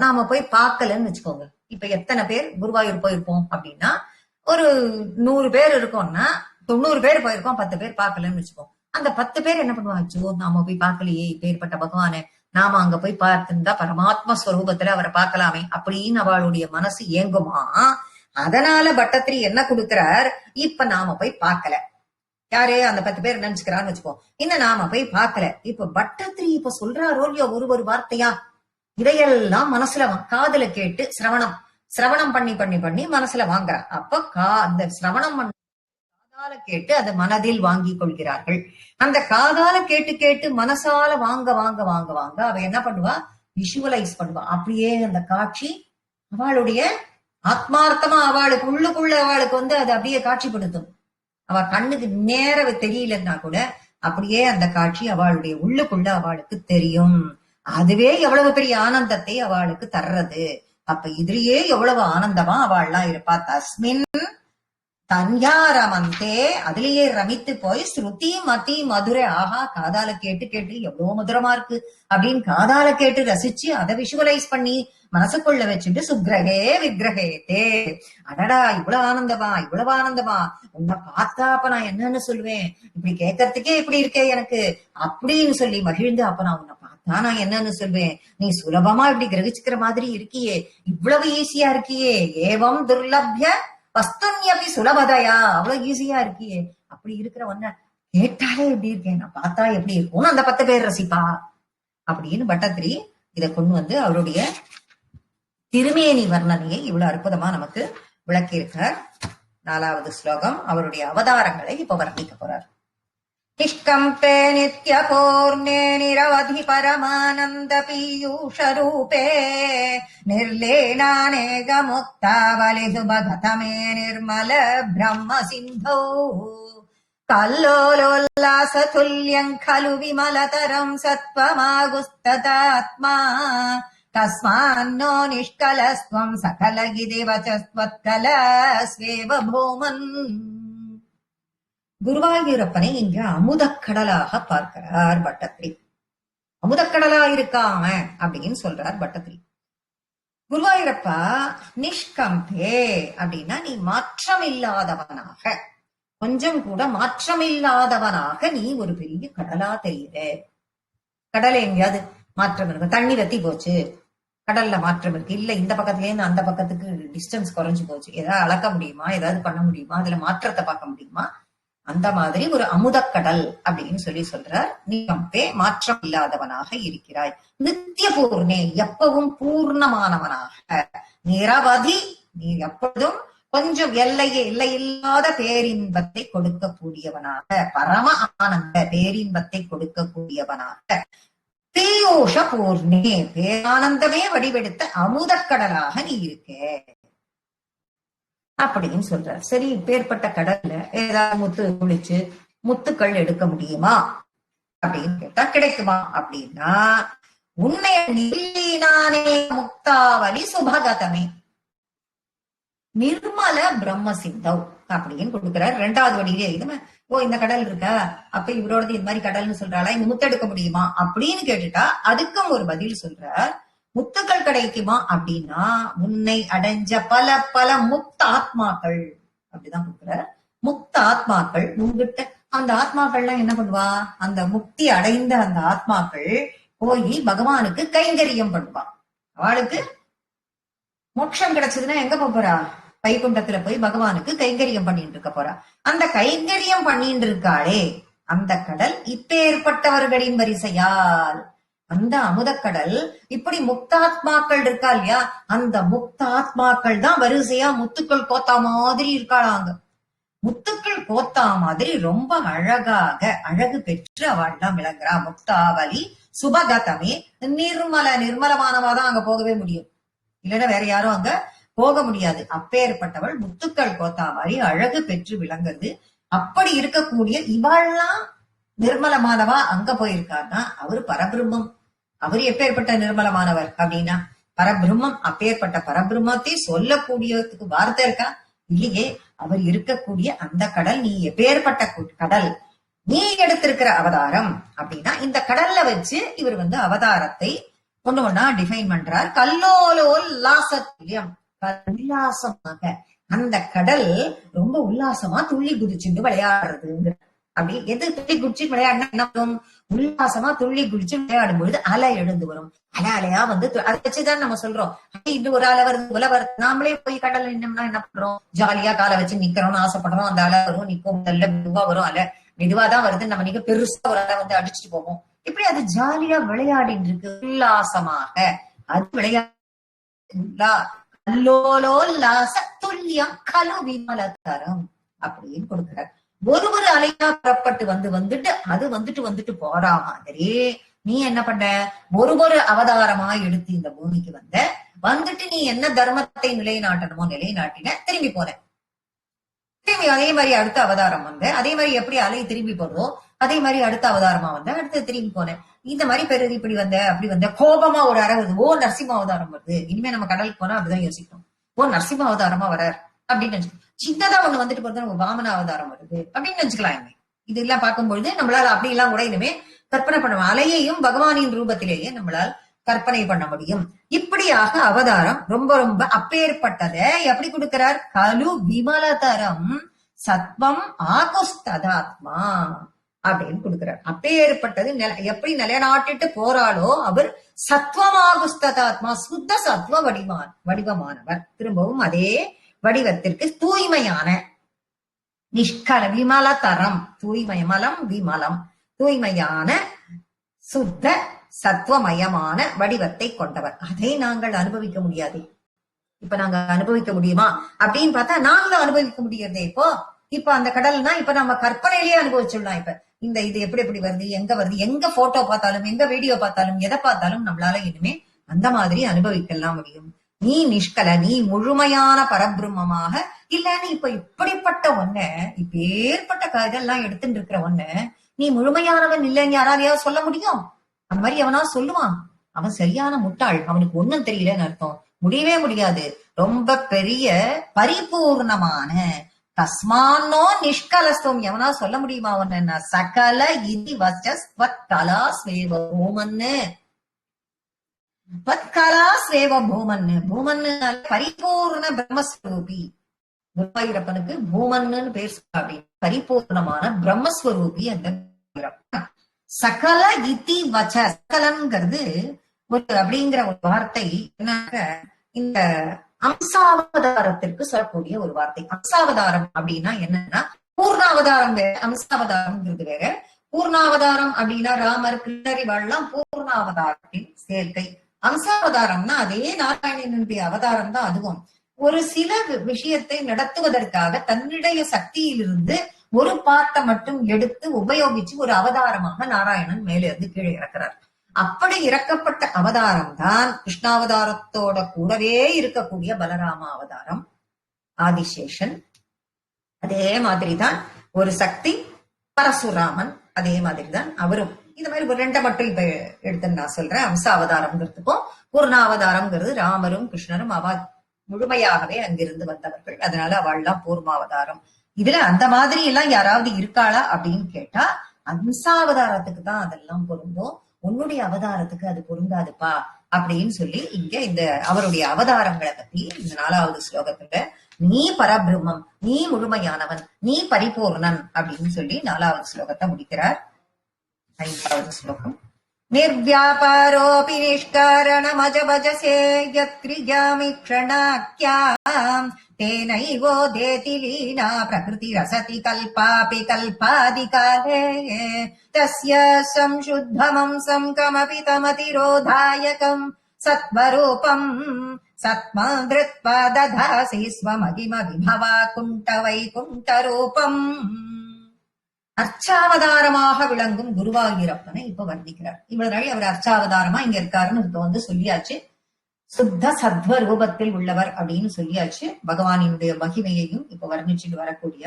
நாம போய் பார்க்கலன்னு வச்சுக்கோங்க. இப்ப எத்தனை பேர் குருவாயூர் போயிருப்போம் அப்படின்னா, ஒரு 100 பேர் இருக்கோம்னா 90 பேர் போயிருக்கோம், 10 பேர் பார்க்கலன்னு வச்சுக்கோம். அந்த 10 பேர் என்ன பண்ணுவாங்க? நாம போய் பார்க்கலையே இப்பேற்பட்ட பகவானே, நாம அங்க போய் பார்த்திருந்தா பரமாத்ம ஸ்வரூபத்துல அவரை பார்க்கலாமே அப்படின்னு அவளுடைய மனசு ஏங்குமா. அதனால பட்டத்திரி என்ன கொடுக்கிறார்? இப்ப நாம போய் பார்க்கல. யாரு? அந்த 10 பேர் நினைச்சுக்கிறான்னு வச்சுக்கோம். இன்னும் நாம போய் பார்க்கல. இப்ப பட்டத்திரி இப்ப சொல்றாரோ இல்லையோ ஒரு வார்த்தையா, இதையெல்லாம் மனசுல காதுல கேட்டு சிரவணம் பண்ணி மனசுல வாங்குறா. அப்ப அந்த சிரவணம் காதால கேட்டு அதை மனதில் வாங்கி கொள்கிறார்கள். அந்த காதால கேட்டு மனசால வாங்க அவ என்ன பண்ணுவா? விஷுவலைஸ் பண்ணுவா. அப்படியே அந்த காட்சி அவளுடைய ஆத்மார்த்தமா அவளுக்கு உள்ளுக்குள்ள அவளுக்கு அது அப்படியே காட்சிப்படுத்தும். அவ கண்ணுக்கு நேர தெரியலன்னா கூட அப்படியே அந்த காட்சி அவளுடைய உள்ளுக்குள்ள அவளுக்கு தெரியும். அதுவே எவ்வளவு பெரிய ஆனந்தத்தை அவளுக்கு தர்றது. அப்ப இதுலயே எவ்வளவு ஆனந்தமா அவள்லாம் இருப்பா. தஸ்மின் தன்யாரமந்தே, அதுலயே ரமித்து போய் ஸ்ருதி மதி மதுரை. ஆஹா, காதால கேட்டு எவ்வளவு மதுரமா இருக்கு அப்படின்னு காதால கேட்டு ரசிச்சு அதை விஷுவலைஸ் பண்ணி மனசுக்குள்ள வச்சுட்டு சுக்ரகே விக்கிரகேதே. அடடா, இவ்வளவு ஆனந்தமா உன்னை பார்த்தா அப்ப நான் என்னன்னு சொல்லுவேன், இப்படி கேட்கறதுக்கே இப்படி இருக்கே எனக்கு அப்படின்னு சொல்லி மகிழ்ந்து, அப்ப நான் உன்னை பார்த்தா நான் என்னன்னு சொல்வேன், நீ சுலபமா இப்படி கிரகிச்சுக்கிற மாதிரி இருக்கியே, இவ்வளவு ஈஸியா இருக்கியே, ஏவம் துர்லப்ய வஸ்துன்யபி சுலபதையா, அவ்வளவு ஈஸியா இருக்கியே, அப்படி இருக்கிற ஒன்ன கேட்டாலே எப்படி இருக்கேன், நான் பார்த்தா எப்படி இருக்கும்னு அந்த 10 பேர் ரசிப்பா அப்படின்னு பட்டத்திரி இதை கொண்டு அவருடைய திருமேனி வர்ணனையை இவ்வளவு அற்புதமா நமக்கு விளக்கி இருக்கார். 4வது ஸ்லோகம் அவருடைய அவதாரங்களை இப்ப வர்ணிக்க போறார். நிஷ்கம்பே நித்ய பூர்ணே நிரவதி பரமானந்த பீயூஷ ரூபே நிர்லேனானேக முக்தாவலி சுபகதமே நிர்மல பிரம்ம சிந்தோ கல்லோலோல்லாச துல்யம் खलु விமலதரம் சத்வமாகுஸ்ததாத்மா தஸ்மான்னோ நிஷ்கலஸ்வம் சகலகிதே வச்சஸ்வத்கல ஸ்வேவ பூமன். குருவாயூரப்பனை இங்க அமுதக்கடலாக பார்க்கிறார் பட்டத்திரி. அமுதக்கடலா இருக்காம அப்படின்னு சொல்றார் பட்டத்திரி. குருவாயூரப்பா நிஷ்கம்பே அப்படின்னா நீ மாற்றம் இல்லாதவனாக, கொஞ்சம் கூட மாற்றமில்லாதவனாக நீ ஒரு பெரிய கடலா தெரியுற. கடலை எங்கேயாவது மாற்றம் இருக்கு, தண்ணி வத்தி போச்சு, கடல்ல மாற்றம் இருக்கு, இல்ல இந்த பக்கத்துல இருந்து அந்த பக்கத்துக்கு டிஸ்டன்ஸ் குறைஞ்சு போச்சு, ஏதாவது அளக்க முடியுமா, ஏதாவது பண்ண முடியுமா, அதுல மாற்றத்தை பார்க்க முடியுமா, அந்த மாதிரி ஒரு அமுதக்கடல் அப்படின்னு சொல்றார். நீ கம்பே மாற்றம் இல்லாதவனாக இருக்கிறாய். நித்திய பூர்ணே எப்பவும் பூர்ணமானவனாக, நிரவதி நீ எப்பொழுதும் கொஞ்சம் எல்லையில்லாத பேரின்பத்தை கொடுக்கக்கூடியவனாக, பரம ஆனந்த பேரின்பத்தை கொடுக்கக்கூடியவனாக, பீயூஷ பூர்ணே பேரானந்தமே வடிவெடுத்த அமுதக்கடலாக நீ இருக்க அப்படின்னு சொல்றார். சரி, இப்பேற்பட்ட கடல்ல ஏதாவது முத்து குளிச்சு முத்துக்கள் எடுக்க முடியுமா அப்படின்னு கேட்டா கிடைக்குமா அப்படின்னா, உண்மைய நிர்லீனானே முக்தாவலி சுபகதமே நிர்மல பிரம்ம சிந்தவ் அப்படின்னு கொடுக்கிறார். ரெண்டாவது வடியிலே இதுமே இந்த கடல் இருக்கா, அப்ப இவரோடது இந்த மாதிரி கடல்னு சொல்றாளா, இந்த முத்தெடுக்க முடியுமா அப்படின்னு கேட்டுட்டா அதுக்கும் ஒரு பதில் சொல்றார். முத்துக்கள் கிடைக்குமா அப்படின்னா, உன்னை அடைஞ்ச பல பல முக்த ஆத்மாக்கள் அப்படிதான் கொடுக்குற. முக்த ஆத்மாக்கள் உங்ககிட்ட, அந்த ஆத்மாக்கள்லாம் என்ன பண்ணுவா, அந்த முக்தி அடைந்த அந்த ஆத்மாக்கள் போய் பகவானுக்கு கைங்கரியம் பண்ணுவா. அவளுக்கு மோட்சம் கிடைச்சதுன்னா எங்க போறா, வைகுண்டத்துல போய் பகவானுக்கு கைங்கரியம் பண்ணிட்டு இருக்க போறா. அந்த கைங்கரியம் பண்ணிட்டு இருக்காளே அந்த கடல் இப்பேற்பட்டவர்களின் வரிசையால், அந்த அமுதக்கடல் இப்படி முக்தாத்மாக்கள் இருக்கா இல்லையா, அந்த முக்தாத்மாக்கள் தான் வரிசையா முத்துக்கள் கோத்தா மாதிரி இருக்காளாங்க. முத்துக்கள் கோத்தா மாதிரி ரொம்ப அழகாக அழகு பெற்று அவள் தான் விளங்குறா. முக்தாவலி சுபகதமே நிர்மலமானவாதான் அங்க போகவே முடியும், இல்லைன்னா வேற யாரும் அங்க போக முடியாது. அப்பேற்பட்டவள் முத்துக்கள் கோத்தா மாதிரி அழகு பெற்று விளங்குறது. அப்படி இருக்கக்கூடிய இவாள்லாம் நிர்மலமானவா அங்க போயிருக்காருன்னா அவரு பரபிரம்மம். அவர் எப்பேற்பட்ட நிர்மலமானவர் அப்படின்னா பரபிரம்மம். அப்பேற்பட்ட பரபிரம்மத்தை சொல்லக்கூடியதுக்கு வார்த்தை இருக்கா, இல்லையே. அவர் இருக்கக்கூடிய அந்த கடல், நீ எப்பேற்பட்ட கடல், நீ எடுத்திருக்கிற அவதாரம் அப்படின்னா இந்த கடல்ல வச்சு இவர் அவதாரத்தை ஒண்ணு ஒன்னா டிஃபைன் பண்றார். கல்லோலோல் லாசத்தியம், உல்லாசமாக அந்த கடல் ரொம்ப உல்லாசமா துள்ளி குதிச்சுட்டு விளையாடுறது. அப்படி எது துள்ளி குதிச்சு விளையாடினா என்ன ஆகும், உல்லாசமா துள்ளி குதிச்சு விளையாடும் பொழுது அலை எழுந்து வரும். அலையா அதை வச்சுதான் நம்ம சொல்றோம், இது ஒரு அலை வருது உல வருது. நாமளே போய் கடல் நின்னோம்னா என்ன பண்றோம், ஜாலியா காலை வச்சு நிக்கிறோம்னு ஆசைப்படுறோம். அந்த அலை வரும், நிக்கும், நல்ல மெதுவா வரும். அலை மெதுவாதான் வருது, நம்ம நீங்க பெருசா ஒரு அலை அடிச்சுட்டு போவோம். இப்படி அது ஜாலியா விளையாடிட்டு இருக்கு உல்லாசமாக. அது விளையாட துல்லியம் கலு விமலத்தரம் அப்படின்னு கொடுக்கிறார். ஒரு அலையா புறப்பட்டு வந்துட்டு அது வந்துட்டு போறா மாதிரி நீ என்ன பண்ண, ஒரு அவதாரமா எடுத்து இந்த பூமிக்கு வந்துட்டு நீ என்ன தர்மத்தை நிலைநாட்டணுமோ நிலைநாட்டின, திரும்பி போன. திரும்பி அதே மாதிரி அடுத்த அவதாரம் அதே மாதிரி எப்படி அலை திரும்பி போறதோ அதே மாதிரி அடுத்த அவதாரமா அடுத்து திரும்பி போனேன். இந்த மாதிரி பெருது இப்படி அப்படி கோபமா ஒரு அறை வருது, ஓ நரசிம்ம அவதாரம் வருது. இனிமே நம்ம கடலுக்கு போனா அப்படிதான் யோசிக்கணும், ஓ நரசிம்ம அவதாரமா வரார் அப்படின்னு நினைச்சுக்கணும். சின்னதா ஒண்ணு வந்துட்டு போறது வாமன அவதாரம் வருது அப்படின்னு நினைச்சுக்கலாம். இது எல்லாம் பார்க்கும்பொழுது நம்மளால அப்படி எல்லாம் கூட இனிமே கற்பனை பண்ண, அலையையும் பகவானின் ரூபத்திலேயே நம்மளால் கற்பனை பண்ண முடியும். இப்படியாக அவதாரம் ரொம்ப ரொம்ப அப்பேற்பட்டதை எப்படி கொடுக்கிறார், கலு விமலதரம் சத்வம் ஆகுஸ்ததாத்மா அப்படின்னு கொடுக்கிறார். அப்பேற்பட்டது எப்படி நிலைநாட்டிட்டு போறாளோ அவர் சத்வமாகுஸ்ததாத்மா, சுத்த சத்வ வடிவமானவர். திரும்பவும் அதே வடிவத்திற்கு தூய்மையான நிஷ்கல விமலதரம், தூய்மயம் விமலம், தூய்மையான சுத்த சத்வமயமான வடிவத்தை கொண்டவர். அதை நாங்கள் அனுபவிக்க முடியாது. இப்ப நாங்க அனுபவிக்க முடியுமா அப்படின்னு பார்த்தா நாங்களும் அனுபவிக்க முடியறதே. இப்ப அந்த கடல்னா இப்ப நம்ம கற்பனையிலேயே அனுபவிச்சிடலாம். இப்ப இது எப்படி வருது, எங்க வருது, எங்க போட்டோ பார்த்தாலும் எங்க வீடியோ பார்த்தாலும் எதை பார்த்தாலும் நம்மளால இனிமே அந்த மாதிரி அனுபவிக்கலாம் முடியும். நீ நிஷ்கல, நீ முழுமையான பரபிரம்மமாக இல்லன்னு இப்ப இப்படிப்பட்ட ஒன்ன, இப்ப ஏற்பட்ட இதெல்லாம் எடுத்துட்டு இருக்கிற ஒன்ன நீ முழுமையானவன் இல்லைன்னு யாராலையாவது சொல்ல முடியும்? அந்த மாதிரி எவனா சொல்லுவான்? அவன் சரியான முட்டாள், அவனுக்கு ஒண்ணும் தெரியலன்னு அர்த்தம். முடியவே முடியாது. ரொம்ப பெரிய பரிபூர்ணமான தஸ்மானோ நிஷ்கலஸ்துவம். எவனா சொல்ல முடியுமா அவன்? சகல இதி வச்சஸ்வத் கலா ஸ்வேவ பூமன்னு, வத்கலா ஸ்வேவ பூமன்னு. பூமன்னு பரிபூர்ண பிரம்மஸ்வரூபி. குருவாயூரப்பனுக்கு பூமன்னு பேர் அப்படி பரிபூர்ணமான பிரம்மஸ்வரூபி அந்த சகல இதி வச்ச. சகலன்கிறது ஒரு அப்படிங்கிற ஒரு வார்த்தை என்னாக இந்த அம்சாவதாரத்திற்கு சொல்லக்கூடிய ஒரு வார்த்தை. அம்சாவதாரம் அப்படின்னா என்னன்னா பூர்ணாவதாரம் வேற, அம்சாவதாரம்ங்கிறது வேற. பூர்ணாவதாரம் அப்படின்னா ராமர் கிருஷ்ணரிவாள்லாம் பூர்ணாவதாரத்தின் சேர்க்கை. அம்சாவதாரம்னா அதே நாராயணனுடைய அவதாரம் தான் அதுவும். ஒரு சில விஷயத்தை நடத்துவதற்காக தன்னுடைய சக்தியிலிருந்து ஒரு பாட்டை மட்டும் எடுத்து உபயோகிச்சு ஒரு அவதாரமாக நாராயணன் மேலே இருந்து கீழே இறக்கிறார். அப்படி இறக்கப்பட்ட அவதாரம் தான் கிருஷ்ணாவதாரத்தோட கூடவே இருக்கக்கூடிய பலராம அவதாரம், ஆதிசேஷன். அதே மாதிரிதான் ஒரு சக்தி பரசுராமன், அதே மாதிரிதான் அவரும். இது மாதிரி ஒரு ரெண்டை மட்டும் இப்ப எடுத்து நான் சொல்றேன். அம்ச அவதாரம்ங்கிறதுக்கும் பூர்ணாவதாரம்ங்கிறது ராமரும் கிருஷ்ணரும் அவ முழுமையாகவே அங்கிருந்து வந்தவர்கள், அதனால அவள்லாம் பூர்மாவதாரம். இதுல அந்த மாதிரி எல்லாம் யாராவது இருக்காளா அப்படின்னு கேட்டா அம்சாவதாரத்துக்கு தான் அதெல்லாம் பொருந்தும், உன்னுடைய அவதாரத்துக்கு அது பொருந்தாதுப்பா அப்படின்னு சொல்லி இங்க இந்த அவருடைய அவதாரங்களை பத்தி இந்த 4வது ஸ்லோகத்துல நீ பரபிரம்மம், நீ முழுமையானவன், நீ பரிபூர்ணன் அப்படின்னு சொல்லி 4வது ஸ்லோகத்தை முடிக்கிறார். 5வது ஸ்லோகம். நிர்வியாபாரோபி நிஷ்காரணமஜபஜசே யத்க்ரியாமிக்ஷணாக்யாம் தேனைவோதேதி லீனா பிரகிருதி ரசதி கல்பாபி கல்பாதிகாலே தஸ்ய சம்சுத்தமம் சங்கமபி தமதிரோதாயகம் சத்வரூபம் சத்மம் திருத்வா ததாசி ஸ்வமகிம விபவா குண்ட வைகுண்டரூபம். அர்ச்சாவதாரமாக விளங்கும் குருவாயூரப்பனை இப்ப வர்ணிக்கிறார். இவ்வளவு நாளை அவர் அர்ச்சாவதாரமா இங்க இருக்காருன்னு இப்ப சொல்லியாச்சு. சுத்த சத்வ ரூபத்தில் உள்ளவர் அப்படின்னு சொல்லியாச்சு. பகவானினுடைய மகிமையையும் இப்ப வர்ணிச்சுட்டு வரக்கூடிய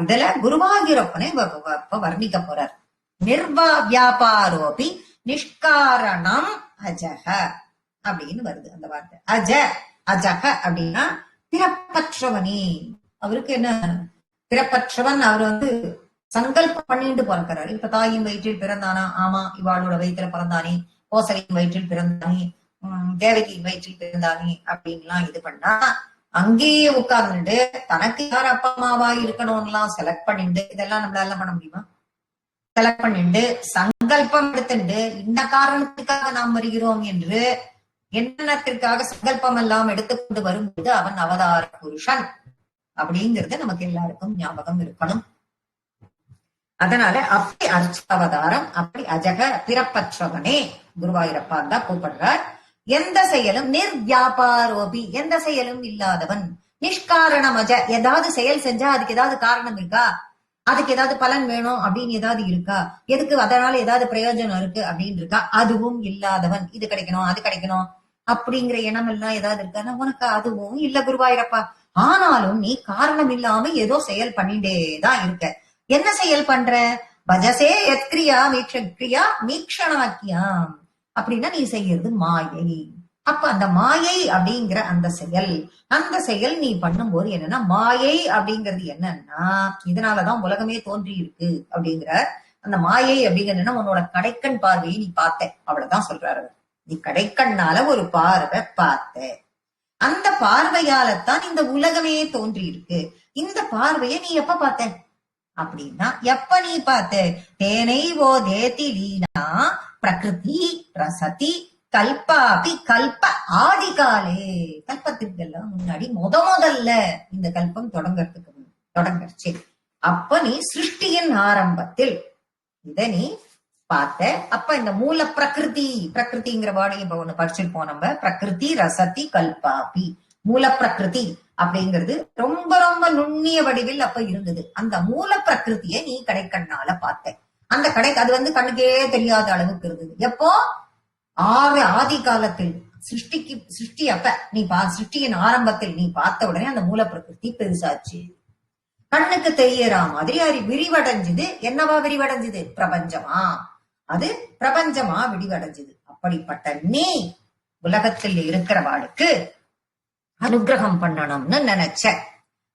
இதுல குருவாயூரப்பனை இப்ப வர்ணிக்க போறார். நிர்வியாபாரோபி நிஷ்காரணம் அஜக அப்படின்னு வருது அந்த வார்த்தை. அஜக அப்படின்னா பிறப்பற்றவனே. அவருக்கு என்ன பிறப்பற்றவன்? அவர் சங்கல்பம் பண்ணிட்டு பிறக்கிறாரு. இப்ப தாயின் வயிற்றில் பிறந்தானா? ஆமா, இவாளோட வயிற்றுல பிறந்தானே, கோசலின் வயிற்றில் பிறந்தானே, தேவகியின் வயிற்றில் பிறந்தானே அப்படின்லாம் இது பண்ணா அங்கேயே உட்கார்ந்துட்டு தனக்கு யார் அப்பா அம்மாவா இருக்கணும்லாம் செலக்ட் பண்ணிட்டு, இதெல்லாம் நம்மளால பண்ண முடியுமா? செலக்ட் பண்ணிட்டு சங்கல்பம் எடுத்துட்டு இந்த காரணத்துக்காக நாம் வருகிறோம் என்று எண்ணத்திற்காக சங்கல்பம் எல்லாம் எடுத்துக்கொண்டு வரும்போது அவன் அவதார புருஷன் அப்படிங்கிறது நமக்கு எல்லாருக்கும் ஞாபகம் இருக்கணும். அதனால அப்படி அர்ச்சாவதாரம், அப்படி அஜக பிறப்பற்றவனே குருவாயூரப்பான் தான் கூப்பிடுறார். எந்த செயலும் நிர்வியாபாரோபி, எந்த செயலும் இல்லாதவன். நிஷ்காரணம் அஜ, ஏதாவது செயல் செஞ்சா அதுக்கு ஏதாவது காரணம் இருக்கா? அதுக்கு ஏதாவது பலன் வேணும் அப்படின்னு ஏதாவது இருக்கா? எதுக்கு அதனால ஏதாவது பிரயோஜனம் இருக்கு அப்படின்னு இருக்கா? அதுவும் இல்லாதவன். இது கிடைக்கணும் அது கிடைக்கணும் அப்படிங்கிற எண்ணம் எல்லாம் ஏதாவது இருக்கான்னா உனக்கு அதுவும் இல்ல குருவாயூரப்பா. ஆனாலும் நீ காரணம் இல்லாம ஏதோ செயல் பண்ணிட்டேதான் இருக்க. என்ன செயல் பண்ற? பஜசே எத்கிரியா மீக்ஷக்ரியா மீக்ஷணாக்கியாம் அப்படின்னா நீ செய்யறது மாயை. அப்ப அந்த மாயை அப்படிங்கிற அந்த செயல் நீ பண்ணும்போது என்னன்னா, மாயை அப்படிங்கிறது என்னன்னா இதனாலதான் உலகமே தோன்றி இருக்கு அப்படிங்கிற அந்த மாயை அப்படிங்கிறது உன்னோட கடைக்கண் பார்வையை நீ பார்த்த, அவ்வளவுதான் சொல்றாரு. நீ கடைக்கண்ணால ஒரு பார்வை பார்த்த, அந்த பார்வையாலத்தான் இந்த உலகமே தோன்றி இருக்கு. இந்த பார்வையை நீ எப்ப பார்த்த அப்படின்னா, எப்ப நீ பார்த்த? தேனை ஓ தேதி லீனா பிரகிருதி ரசதி கல்பாபி கல்ப ஆதிகாலே. கல்பத்திற்கெல்லாம் முன்னாடி முதல்ல இந்த கல்பம் தொடங்கச்சு. அப்ப நீ சிருஷ்டியின் ஆரம்பத்தில் இத நீ பார்த்த. அப்ப இந்த மூல பிரகிருதிங்கிற வார்த்தை இப்ப ஒண்ணு படிச்சிருப்போம் நம்ம. பிரகிருதி ரசதி கல்பாபி, மூல பிரகிருதி அப்படிங்கிறது ரொம்ப ரொம்ப நுண்ணிய வடிவில் அப்ப இருந்தது. அந்த மூல பிரகிருத்தியை நீ கடைக்கண்ணால பார்த்த. அந்த அது கண்ணுக்கே தெரியாத அளவுக்கு இருந்தது. எப்போ? ஆதி காலத்தில் சிருஷ்டி அப்ப நீ சிருஷ்டியின் ஆரம்பத்தில் நீ பார்த்த உடனே அந்த மூல பிரகிருதி பெருசாச்சு, கண்ணுக்கு தெரியற மாதிரி விரிவடைஞ்சது. என்னவா விரிவடைஞ்சது? பிரபஞ்சமா. அது பிரபஞ்சமா விரிவடைஞ்சது. அப்ப அப்படிப்பட்ட நீ உலகத்தில் இருக்கிறவாளுக்கு அனுகிரகம் பண்ணணும்னு நினைச்ச.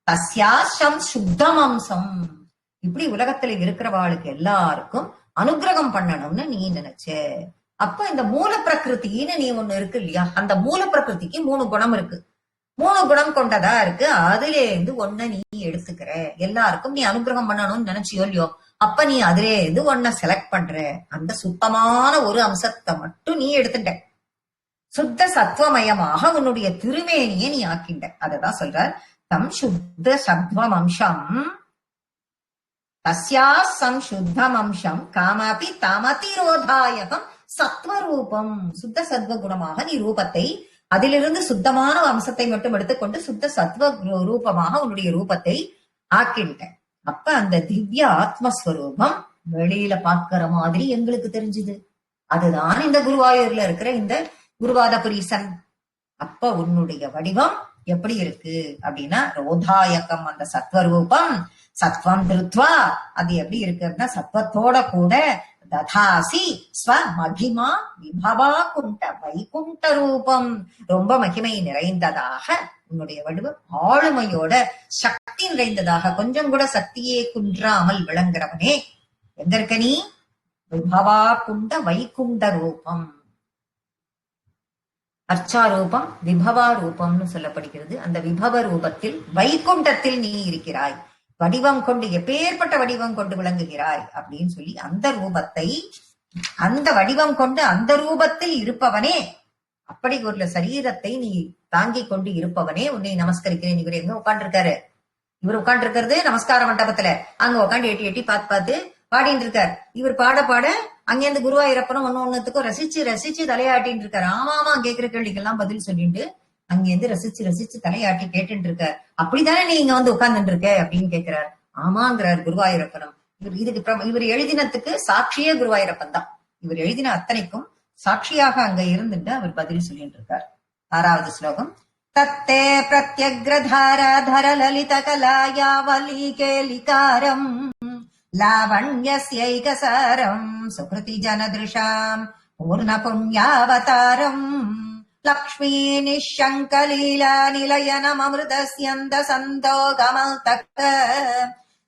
தஸ்யாசம் சுத்தமம்சம், இப்படி உலகத்துல இருக்கிறவாளுக்கு எல்லாருக்கும் அனுகிரகம் பண்ணணும்னு நீ நினைச்ச. அப்ப இந்த மூல பிரகிருத்தின்னு நீ ஒண்ணு இருக்கு இல்லையா, அந்த மூல பிரகிருதிக்கு 3 குணம் இருக்கு. 3 குணம் கொண்டதா இருக்கு. அதுல இருந்து ஒன்ன நீ எடுத்துக்கிற. எல்லாருக்கும் நீ அனுகிரகம் பண்ணணும்னு நினைச்சியோ இல்லையோ, அப்ப நீ அதுல இருந்து ஒன்ன செலக்ட் பண்ற. அந்த சுத்தமான ஒரு அம்சத்தை மட்டும் நீ எடுத்துட்ட. சுத்த சத்துவமயமாக உன்னுடைய திருமேனியை நீ ஆக்கிண்ட. அததான் சொல்றார். தம் சுத்த சத்வம் அம்சம் தஸ்யாசம் சுத்தம் அம்சம் காமாபி தாமதிரோதாயகம் சத்வரூபம். சுத்த சத்வ குணமாக நீ ரூபத்தை, அதிலிருந்து சுத்தமான அம்சத்தை மட்டும் எடுத்துக்கொண்டு சுத்த சத்வ ரூபமாக உன்னுடைய ரூபத்தை ஆக்கிட்ட. அப்ப அந்த திவ்ய ஆத்மஸ்வரூபம் வெளியில பாக்குற மாதிரி எங்களுக்கு தெரிஞ்சுது. அதுதான் இந்த குருவாயூர்ல இருக்கிற இந்த குருவாதபுரீசன். அப்ப உன்னுடைய வடிவம் எப்படி இருக்கு அப்படின்னா ரோதாயக்கம், அந்த சத்வரூபம். சத்வம் திருத்வா, அது எப்படி இருக்கு அப்படின்னா சத்வத்தோட கூட ததாசி ஸ்வ மகிமா விபவா குண்ட வைகுண்ட ரூபம், ரொம்ப மகிமை நிறைந்ததாக உன்னுடைய வடிவம் ஆளுமையோட சக்தி நிறைந்ததாக, கொஞ்சம் கூட சக்தியே குன்றாமல் விளங்குறவனே எங்க இருக்க நீ? விபவா குண்ட வைகுண்ட ரூபம். அர்ச்சாரூபம் விபவா ரூபம்னு சொல்லப்படுகிறது. அந்த விபவ ரூபத்தில் வைகுண்டத்தில் நீ இருக்கிறாய். வடிவம் கொண்டு எப்பேற்பட்ட வடிவம் கொண்டு விளங்குகிறாய் அப்படின்னு சொல்லி அந்த ரூபத்தை, அந்த வடிவம் கொண்டு அந்த ரூபத்தில் இருப்பவனே, அப்படி ஒரு சரீரத்தை நீ தாங்கிக் கொண்டு இருப்பவனே உன்னை நமஸ்கரிக்கிறேன். இவர் எங்க உட்காந்துருக்காரு? இவர் உட்காந்து இருக்கிறது நமஸ்கார மண்டபத்துல. அங்க உட்காந்து எட்டி எட்டி பார்த்து பாடிட்டு இருக்காரு. இவர் பாட பாட அங்கேருந்து குருவாயூரப்பனும் ஒன்னொன்னுத்துக்கும் ரசிச்சு ரசிச்சு தலையாட்டின்னு இருக்காரு. ஆமாமா கேட்கிற கேள்விக்கெல்லாம் பதில் சொல்லிட்டு அங்கேருந்து ரசிச்சு ரசிச்சு தலையாட்டி கேட்டுட்டு இருக்காரு. அப்படித்தானே நீ இங்க வந்து உட்கார்ந்துட்டு இருக்க அப்படின்னு கேட்கிறார். ஆமாங்கிறார் குருவாயூரப்பனும். இவர் எழுதினத்துக்கு சாட்சியே குருவாயூரப்பன் தான். இவர் எழுதின அத்தனைக்கும் சாட்சியாக அங்க இருந்துட்டு அவர் பதில் சொல்லிட்டு இருக்கார். 6வது ஸ்லோகம். தத்தே பிரத்யக்ரதாராதர லலித கலாயாவலி கேலிகாரம் லாவண்யஸ்யைகசாரம் சுக்ருதி ஜனதிருஷாம் பூர்ண புண்யாவதாரம் லக்ஷ்மீ நிஷங்கலீலா நிலயனம் அமிர்தஸ்யந்த சந்தோகமல்தக்த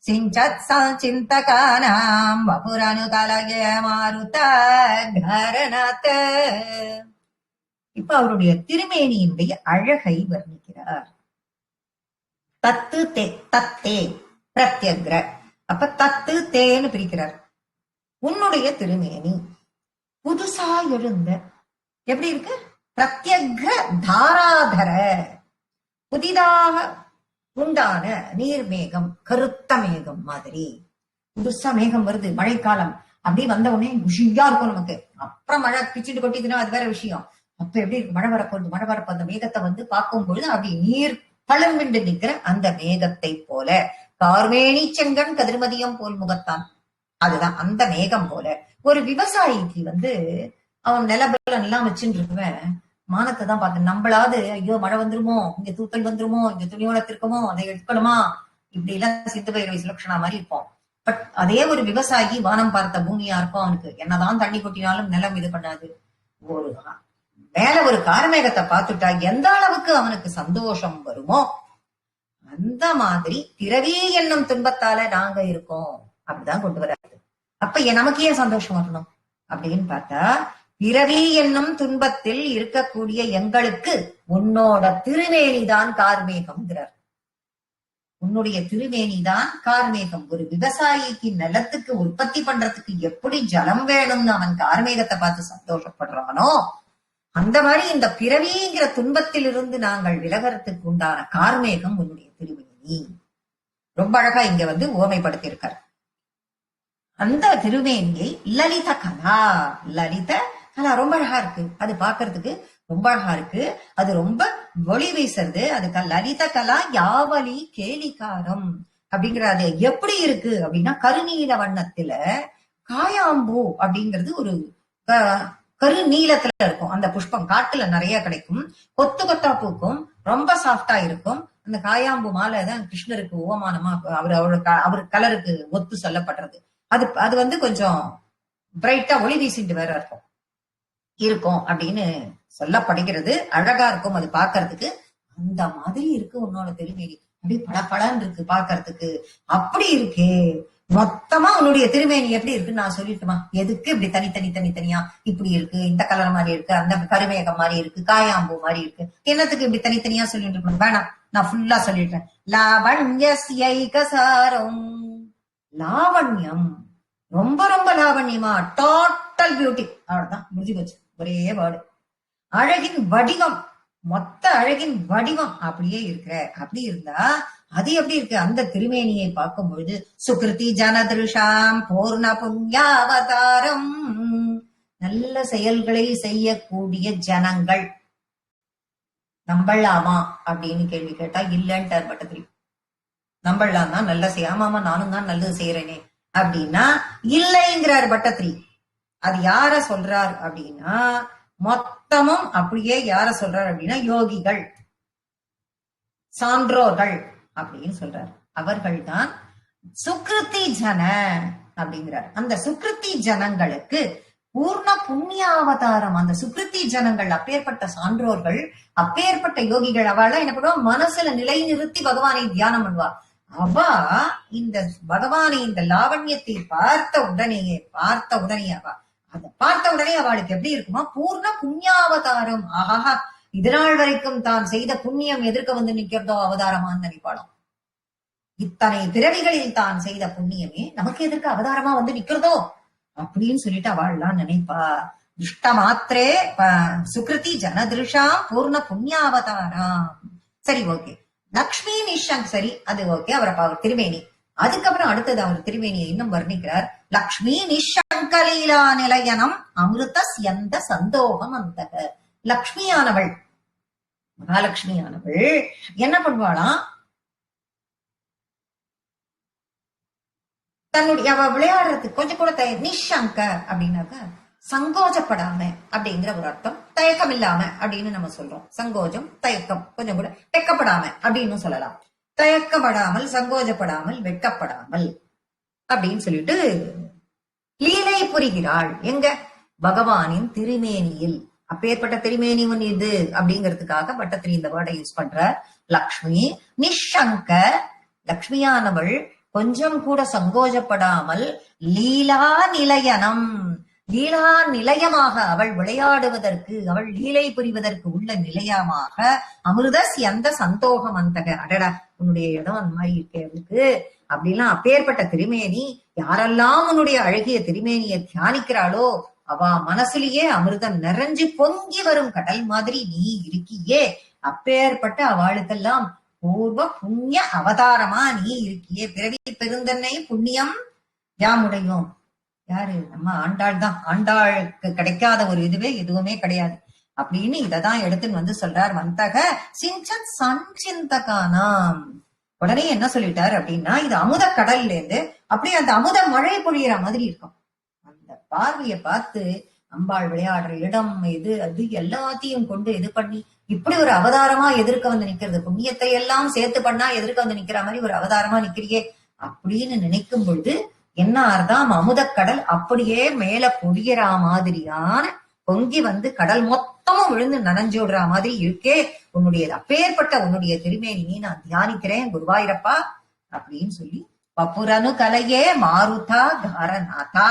சிஞ்சத் சஞ்சிந்தகானாம் வபுரனுகலய மாருதகரணாத். இப்ப அவருடைய திருமேனியினுடைய அழகை வர்ணிக்கிறார். தத்து தே, தத்தே பிரத்யக்ர. அப்ப தத்து தேன்னு பிரிக்கிறார். உன்னுடைய திருமேனி புதுசா எழுந்த எப்படி இருக்கு? பிரத்யக்ர தாராதர, புதிதாக உண்டான நீர் மேகம், கருத்த மேகம் மாதிரி. புதுசா மேகம் வருது, மழைக்காலம். அப்படி வந்த உடனே குஷியா இருக்கும் நமக்கு. அப்புறம் மழை பிச்சுட்டு கொட்டிதுன்னா அது வேற விஷயம். அப்ப எப்படி இருக்கு? மழை வரப்போகுது, மழை வரப்போ அந்த மேகத்தை வந்து பார்க்கும் பொழுது அப்படி நீர் பழம்பிண்டு நிற்கிற அந்த மேகத்தை போல, கார்மேனி செங்கன் கதிர்மதியம் போல் முகத்தான், அதுதான் அந்த மேகம் போல. ஒரு விவசாயிக்கு வந்து அவன் நிலபலம் எல்லாம் வச்சுட்டு இருக்குவேன், மானத்தை தான் பார்த்து நம்மளாவது ஐயோ மழை வந்துருமோ, இங்க தூத்தல் வந்துருமோ, இங்க துணியோட திருக்கமோ, அதை எடுக்கணுமா, இப்படி எல்லாம் சித்து பயிர் சுலக்ஷனா மாதிரி இருப்போம். பட் அதே ஒரு விவசாயி வானம் பார்த்த பூமியா இருக்கும். அவனுக்கு என்னதான் தண்ணி கொட்டினாலும் நிலம் இது பண்ணாது. ஒரு மேல ஒரு கார்மேகத்தை பார்த்துட்டா எந்த அளவுக்கு அவனுக்கு சந்தோஷம் வருமோ அந்த மாதிரி பிறவி என்னும் துன்பத்தால நாங்க இருக்கோம் அப்படிதான் கொண்டு வராது. அப்ப நமக்கு ஏன் சந்தோஷம் வரணும் அப்படின்னு பார்த்தா, பிறவி என்னும் துன்பத்தில் இருக்கக்கூடிய எங்களுக்கு உன்னோட திருமேனிதான் கார்மேகம்ங்கிறார். உன்னுடைய திருமேனிதான் கார்மேகம். ஒரு விவசாயிக்கு நிலத்துக்கு உற்பத்தி பண்றதுக்கு எப்படி ஜலம் வேணும்னு அவன் கார்மேகத்தை பார்த்து சந்தோஷப்படுறானோ, அந்த மாதிரி இந்த பிறவிங்கிற துன்பத்தில் இருந்து நாங்கள் விலகறதுக்கு உண்டான கார்மேகம் உன்னுடைய திருமேனி. ரொம்ப அழகா இங்க வந்து ஓமைப்படுத்தியிருக்கார். அந்த திருமேனியை லலித கலா, லலித கலா ரொம்ப அழகா இருக்கு. அது பாக்குறதுக்கு ரொம்ப அழகா இருக்கு. அது ரொம்ப ஒளி வீசுறது. அதுக்கு லலித கலா யாவலி கேலிகாரம் அப்படிங்கிற அது எப்படி இருக்கு அப்படின்னா, கருநீல வண்ணத்துல காயாம்பூ அப்படிங்கிறது ஒரு கருநீலத்துல இருக்கும். அந்த புஷ்பம் காட்டுல நிறைய கிடைக்கும், கொத்து கொத்தா பூக்கும், ரொம்ப சாஃப்டா இருக்கும். அந்த காயாம்பூ மாலை தான் கிருஷ்ணருக்கு உபமானமா அவர் கலருக்கு ஒத்து சொல்லப்படுறது. அது வந்து கொஞ்சம் பிரைட்டா ஒளி வீசிட்டு வேற இருக்கும். இருக்கும் அப்படின்னு சொல்லப்படுகிறது. அழகா இருக்கும் அது பாக்குறதுக்கு. அந்த மாதிரி இருக்கு உன்னோட திருமேனி, அப்படி பளபளன்னு இருக்கு பாக்குறதுக்கு. அப்படி இருக்கே மொத்தமா உன்னுடைய திருமேனி எப்படி இருக்குன்னு நான் சொல்லிட்டுமா? எதுக்கு இப்படி தனித்தனியா இப்படி இருக்கு, இந்த கலர் மாதிரி இருக்கு, அந்த கருமேகம் மாதிரி இருக்கு, காயாம்பூ மாதிரி இருக்கு, என்னத்துக்கு இப்படி தனித்தனியா சொல்லிட்டு இருக்கணும்? வேணாம், நான் ஃபுல்லா சொல்லிட்டேன். லாவண்யம், லாவண்யம் ரொம்ப ரொம்ப லாவண்யமா, டோட்டல் பியூட்டி. அவ்வளவுதான், முடிஞ்சு போச்சு. ஒரே வேர்டு. அழகின் வடிவம், மொத்த அழகின் வடிவம் அப்படியே இருக்கிற. அப்படி இருந்தா அது எப்படி இருக்கு? அந்த திருமேனியை பார்க்கும் பொழுது சுகிருதி ஜனதிருஷாம் பூர்ண புண்ணியாவதாரம், நல்ல செயல்களை செய்யக்கூடிய ஜனங்கள் நம்பலாமா அப்படின்னு கேள்வி கேட்டா இல்லன்ட்டார் பட்டத்திரி. நம்பலாம் தான், நல்ல செய்யாமாமா, நானும் தான் நல்லது செய்யறேனே அப்படின்னா இல்லைங்கிறார் பட்டத்திரி. அது யார சொல்றார் அப்படின்னா, மொத்தமும் அப்படியே யார சொல்றார் அப்படின்னா யோகிகள், சான்றோர்கள் அப்படின்னு சொல்றார். அவர்கள் தான் சுக்ருதி ஜன அப்படிங்கிறார். அந்த சுக்ருதி ஜனங்களுக்கு பூர்ண புண்ணியாவதாரம். அந்த சுக்ருதி ஜனங்கள், அப்பேற்பட்ட சான்றோர்கள், அப்பேற்பட்ட யோகிகள், அவள என்ன பண்ணுவா? மனசுல நிலை நிறுத்தி பகவானை தியானம் பண்ணுவா. அவ இந்த பகவானை, இந்த லாவண்யத்தை பார்த்த உடனே அதை பார்த்த உடனே அவளுக்கு எப்படி இருக்குமா? பூர்ண புண்ணியாவதாரம். ஆஹா, இதனால் வரைக்கும் தான் செய்த புண்ணியம் எதிர்க்க வந்து நிக்கிறதோ அவதாரமான்னு நினைப்பாளாம். இத்தனை பிறவிகளில் தான் செய்த புண்ணியமே நமக்கு எதிர்க்க அவதாரமா வந்து நிக்கிறதோ அப்படின்னு சொல்லிட்டு அவள்லாம் நினைப்பா. இஷ்ட மாத்திரே சுக்ருதி ஜனதிருஷாம் பூர்ண புண்ணியாவதாரம். சரி, ஓகே. லக்ஷ்மி நிஷங்க், சரி, அது ஓகே. அவர் திருமேனி. அதுக்கப்புறம் அடுத்தது அவர் திருமேனியை இன்னும் வர்ணிக்கிறார். லக்ஷ்மி நிஷங்கலீலா நிலையனம் அமிர்த எந்த சந்தோகம் அந்த. லக்ஷ்மியானவள், மகாலட்சுமியானவள் என்ன பண்ணுவாளாம்? தன்னுடைய அவ விளையாடுறதுக்கு கொஞ்சம் கூட நிஷங்க அப்படின்னாக்க சங்கோஜப்படாம அப்படிங்கிற ஒரு அர்த்தம். தயக்கம் இல்லாம அப்படின்னு நம்ம சொல்றோம். சங்கோஜம், தயக்கம், கொஞ்சம் கூட வெக்கப்படாம அப்படின்னு சொல்லலாம். தயக்கப்படாமல், சங்கோஜப்படாமல், வெட்கப்படாமல் அப்படின்னு சொல்லிட்டு லீலை புரிகிறாள். எங்க? பகவானின் திருமேனியில். அப்பேற்பட்ட திருமேனி ஒன்று இது அப்படிங்கிறதுக்காக பட்டத்திரி இந்த வேர்டை யூஸ் பண்ற. லக்ஷ்மி நிஷங்க, லக்ஷ்மியானவள் கொஞ்சம் கூட சங்கோஜப்படாமல், லீலா நிலையனம், லீலா நிலையமாக அவள் விளையாடுவதற்கு, அவள் லீலை புரிவதற்கு உள்ள நிலையமாக, அமிர்தஸ் எந்த சந்தோகம் அந்தக. அடடா, உன்னுடைய இடம் அந்த மாதிரி இருக்கிறதுக்கு அப்படிலாம். அப்பேற்பட்ட திருமேனி, யாரெல்லாம் உன்னுடைய அழகிய திருமேனியை தியானிக்கிறாளோ அவ மனசுலயே அமிர்தம் நிறைஞ்சு பொங்கி வரும் கடல் மாதிரி நீ இருக்கியே. அப்பேற்பட்ட அவளுக்கெல்லாம் பூர்வ புண்ணிய அவதாரமா நீ இருக்கியே. பிறவி பெருந்தன்னை புண்ணியம் யாமுடையோம். யாரு? நம்ம ஆண்டாள் தான். ஆண்டாளுக்கு கிடைக்காத ஒரு இதுவே எதுவுமே கிடையாது அப்படின்னு இததான் எடுத்துன்னு வந்து சொல்றார். வந்தக சிஞ்சன் சஞ்சிந்தகானாம். உடனே என்ன சொல்லிட்டார் அப்படின்னா, இது அமுத கடல்ல இருந்து அப்படியே அந்த அமுத மழை பொழியிற மாதிரி இருக்கும். அந்த பார்வையை பார்த்து அம்பாள் விளையாடுற இடம் இது அது எல்லாத்தையும் கொண்டு இது பண்ணி இப்படி ஒரு அவதாரமா எதிர்க்க வந்து நிக்கிறது, புண்ணியத்தை எல்லாம் சேர்த்து பண்ணா எதிர்க்க வந்து நிக்கிற மாதிரி ஒரு அவதாரமா நிக்கிறியே அப்படின்னு நினைக்கும் பொழுது என்ன அர்த்தம்? அமுதக்கடல் அப்படியே மேல பொழியற மாதிரியான பொங்கி வந்து கடல் மொத்தமும் விழுந்து நனைஞ்சோடுற மாதிரி இருக்கே உன்னுடைய. அப்பேற்பட்ட உன்னுடைய திருமேனியை நான் தியானிக்கிறேன் குருவாயிரப்பா அப்படின்னு சொல்லி, பப்புரனு கலையே மாருதா காரநாதா,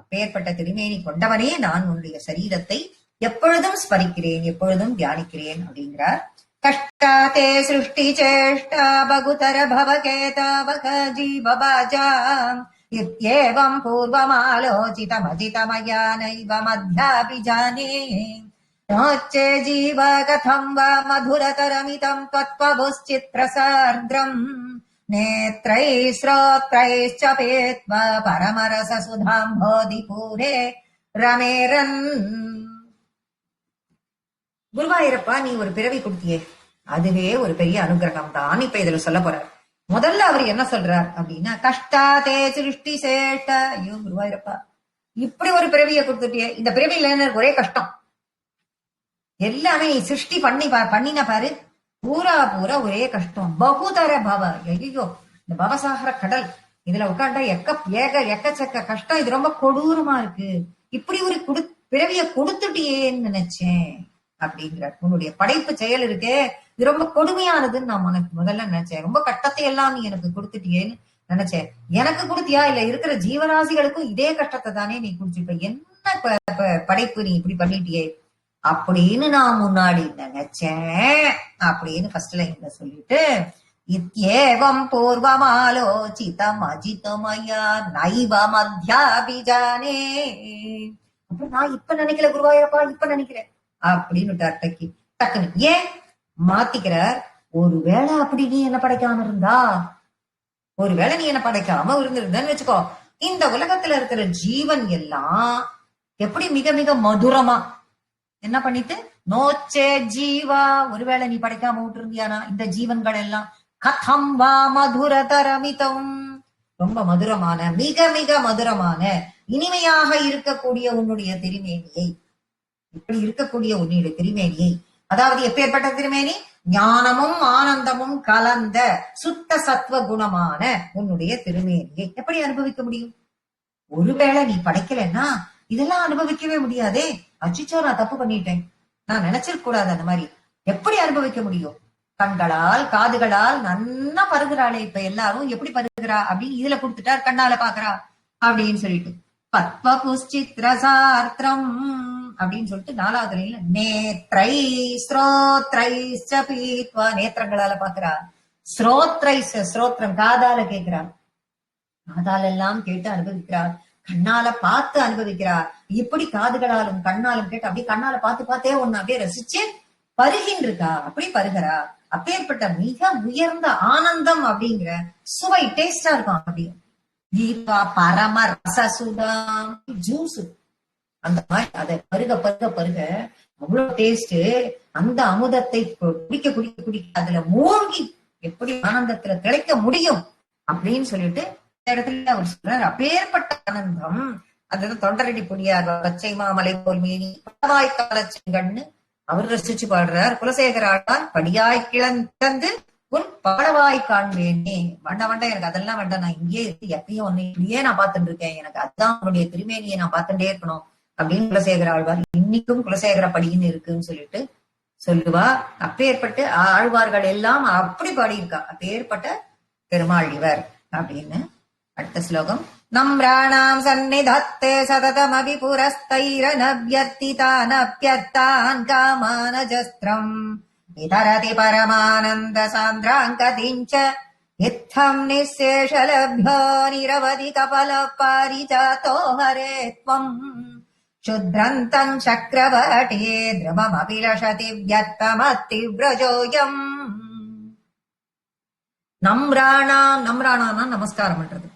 அப்பேற்பட்ட திருமேனி கொண்டவனே நான் உன்னுடைய சரீரத்தை எப்பொழுதும் ஸ்மரிக்கிறேன், எப்பொழுதும் தியானிக்கிறேன் அப்படிங்கிறார். கஷ்டாதே சிருஷ்டி சேஷ்டா பகுதர பவகேதாவக ஜீவபாஜாம் இத்யேவம் பூர்வமாலோசிதமஜிதமயா நைவ மத்யாபி ஜானே நோச்சே ஜீவ கதம் வா மதுரதரமிதம் த்வத்வபுஷ்சித்ரசார்த்ரம் நேத்ரை ஸ்ரோத்ரைश्च பேத்வா பரமரச சுதாம்போதிபூரே ரமேரன். குருவாயிரப்பா, நீ ஒரு பிறவி கொடுத்தியே, அதுவே ஒரு பெரிய அனுகிரகம் தான். இப்ப இதுல சொல்ல போறார். முதல்ல அவர் என்ன சொல்றார் அப்படின்னா, கஷ்டாதே சிருஷ்டி சேட்ட. ஐயோ குருவாயிரப்பா, இப்படி ஒரு பிறவியை கொடுத்துட்டியே, இந்த பிறவியில ஒரே கஷ்டம். எல்லாமே நீ சிருஷ்டி பண்ணின பாரு, பூரா ஒரே கஷ்டம். பகுதர பவ, ஐயோ இந்த பவசாகர கடல், இதுல உட்காண்டா எக்கச்சக்க கஷ்டம். இது ரொம்ப கொடூரமா இருக்கு. இப்படி ஒரு பிறவிய கொடுத்துட்டியேன்னு நினைச்சேன் அப்படிங்கிறார். உன்னுடைய படைப்பு செயல் இருக்கே இது ரொம்ப கொடுமையானதுன்னு நான் உனக்கு முதல்ல நினைச்சேன். ரொம்ப கட்டத்தை எல்லாம் நீ எனக்கு கொடுத்துட்டியேன்னு நினைச்சேன். எனக்கு கொடுத்தியா இல்ல இருக்கிற ஜீவராசிகளுக்கும் இதே கஷ்டத்தை தானே நீ குடிச்சிருப்ப, என்ன படைப்பு நீ இப்படி பண்ணிட்டியே அப்படின்னு நான் முன்னாடி நினைச்சேன் அப்படின்னு ஃபர்ஸ்ட் லைன்ல சொல்லிட்டு, இத்யேவம் பூர்வமாலோசிதம் அஜிதமயா நைவ மத்யாபிஜானே. அப்புறம் நான் இப்ப நினைக்கல குருவாயப்பா, இப்ப நினைக்கிறேன் அப்படின்னு டக்குன்னு ஏன் மாத்திக்கிறார். ஒருவேளை அப்படி நீ என்ன படைக்காம இருந்தா, ஒருவேளை நீ என்ன படைக்காம இருந்திருந்தன்னு வச்சுக்கோ, இந்த உலகத்துல இருக்கிற ஜீவன் எல்லாம் எப்படி மிக மிக மதுரமா என்ன பண்ணிட்டு நோச்சே ஜீவா, ஒருவேளை நீ படைக்காம விட்டு இருந்தியானா இந்த ஜீவன்கள் எல்லாம் கதம் வா மதுரதரமிதம், ரொம்ப மதுரமான மிக மிக மதுரமான இனிமையாக இருக்கக்கூடிய உன்னுடைய திருமேனியை, இப்படி இருக்கக்கூடிய உன்னுடைய திருமேனியை, அதாவது எப்பேற்பட்ட திருமேனி, ஞானமும் ஆனந்தமும் கலந்த சுத்த சத்துவ குணமான உன்னுடைய திருமேனியை எப்படி அனுபவிக்க முடியும்? ஒருவேளை நீ படைக்கலன்னா இதெல்லாம் அனுபவிக்கவே முடியாதே. அச்சிச்சோ நான் தப்பு பண்ணிட்டேன், நான் நினைச்சிருக்க கூடாது அந்த மாதிரி. எப்படி அனுபவிக்க முடியும்? கண்களால் காதுகளால் நன்னா பருகிறாளே இப்ப எல்லாரும், எப்படி பருகிறா அப்படின்னு இதுல கொடுத்துட்டார், கண்ணால பாக்குறா அப்படின்னு சொல்லிட்டு பத்ம புஷ்சித்ரசார்த்தம் அப்படின்னு சொல்லிட்டு 4வது லைன்ல நேத்ரை ஸ்ரோத்ரைஸ் பீத்வா, நேத்திரங்களால பாக்குறா, ஸ்ரோத்ரைஸ் ஸ்ரோத்ரம் காதால கேட்கிறார், காதால எல்லாம் கேட்டு அனுபவிக்கிறார், கண்ணால பார்த்து அனுபவிக்கிறார். இப்படி காதுகளாலும் கண்ணாலும் கேட்டு அப்படியே கண்ணால பார்த்து பார்த்தே ஒண்ணு அப்படியே ரசிச்சு பருகின்றிருக்கா, அப்படி பருகிறா. அப்பேற்பட்ட மிக உயர்ந்த ஆனந்தம் அப்படிங்கிற சுவை டேஸ்டா இருக்கும். அப்படி பரம ரசசுதாம் ஜூஸ், அந்த மாதிரி அதை பருக பருக பருக அவ்வளவு டேஸ்ட். அந்த அமுதத்தை குடிக்க குடிக்க குடிக்க அதுல மூழ்கி எப்படி ஆனந்தத்துல திளைக்க முடியும் அப்படின்னு சொல்லிட்டு இந்த இடத்துல அவர் சொல்றார். அப்பேற்பட்ட ஆனந்தம் அதுதான் தொண்டரடி புடியார் பச்சை மாமலை போல் மீனி படவாய்க்கால செங்கண்ணு அவர் ரசிச்சு பாடுறார். குலசேகர ஆழ்வார் படியாய் கிளந்து உன் பாடவாய் காண்பேனே. வண்ட வண்ட எனக்கு அதெல்லாம் வேண்டாம், நான் இங்கே எப்பயும் ஒன்னு இப்படியே நான் பார்த்துட்டு இருக்கேன், எனக்கு அதுதான் உன்னுடைய திருமேனியை நான் பார்த்துட்டே இருக்கணும் அப்படின்னு குலசேகர ஆழ்வார் இன்னைக்கும் குலசேகர படின்னு இருக்குன்னு சொல்லிட்டு சொல்லுவா. அப்பேற்பட்டு ஆழ்வார்கள் எல்லாம் அப்படி பாடியிருக்கா, அப்பேற்பட்ட பெருமாள் இவர் அப்படின்னு. அடுத்த ஸ்லோகம் நம்ராணாம் சந்நிதத்தே சததமபி புரஸ்தைரனவ்யர்த்திதானப்யர்த்தான் காமானஜஸ்திரம் விதரதி பரமானந்த சாந்திராங்கதிஞ்ச இத்தம் நிசேஷலப்யோ நிரவதி கபல பாரிஜாதோ ஹரே த்வம் சுத்ரந்தம் சக்ரவட்டே திரமமபிலஷதி வியர்த்தமத்திவ்ரஜோயம். நம்ராணாம், நம்ராணாம்னா நமஸ்காரம் பண்றது,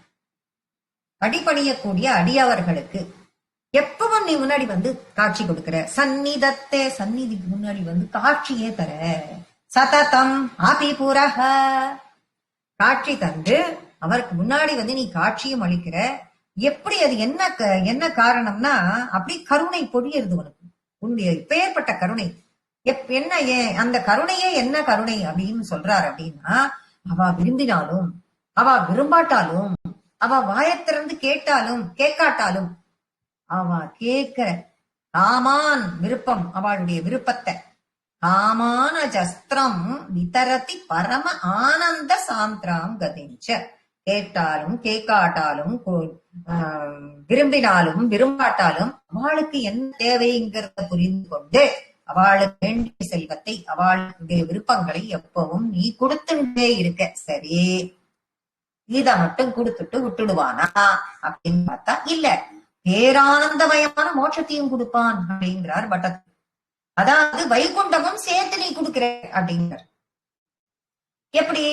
அடிபணியக்கூடிய அடியவர்களுக்கு எப்பவும் நீ முன்னாடி வந்து காட்சி கொடுக்கிற. சந்நிதத்தே, சந்நிதிக்கு முன்னாடி வந்து காட்சியே தர. சததம் அபிபுரஹ, காட்சி தந்து அவருக்கு முன்னாடி வந்து நீ காட்சியும் அளிக்கிற. எப்படி அது என்ன காரணம்னா அப்படி கருணை பொழியறது உனக்கு, உன்னுடைய பெயர்பட்ட கருணை. என்ன அந்த கருணையே என்ன கருணை அப்படின்னு சொல்றாரு அப்படின்னா, அவ விரும்பினாலும் அவ விரும்பாட்டாலும் அவ வாயத்திறந்து கேட்டாலும் கேட்காட்டாலும் அவ கேட்கிற காமான் விருப்பம், அவளுடைய விருப்பத்தை காமான ஜஸ்திரம் விதரதி பரம ஆனந்த சாந்திராம் கதிஞ்ச. கேட்டாலும் கேட்காட்டாலும் விரும்பினாலும் விரும்பாட்டாலும் அவளுக்கு என்ன தேவைங்கிறத புரிந்து கொண்டு அவளுக்கு வேண்டிய செல்வத்தை அவளுடைய விருப்பங்களை எப்பவும் நீ கொடுத்துட்டே இருக்க. சரி, இத மட்டும் கொடுத்துட்டு விட்டுடுவானா அப்படின்னு பார்த்தா இல்ல, பேரானந்தமயமான மோட்சத்தையும் கொடுப்பான் அப்படிங்கிறார் பட்டர். அதாவது வைகுண்டமும் சேர்த்து நீ கொடுக்கிற அப்படிங்கிறார். எப்படி?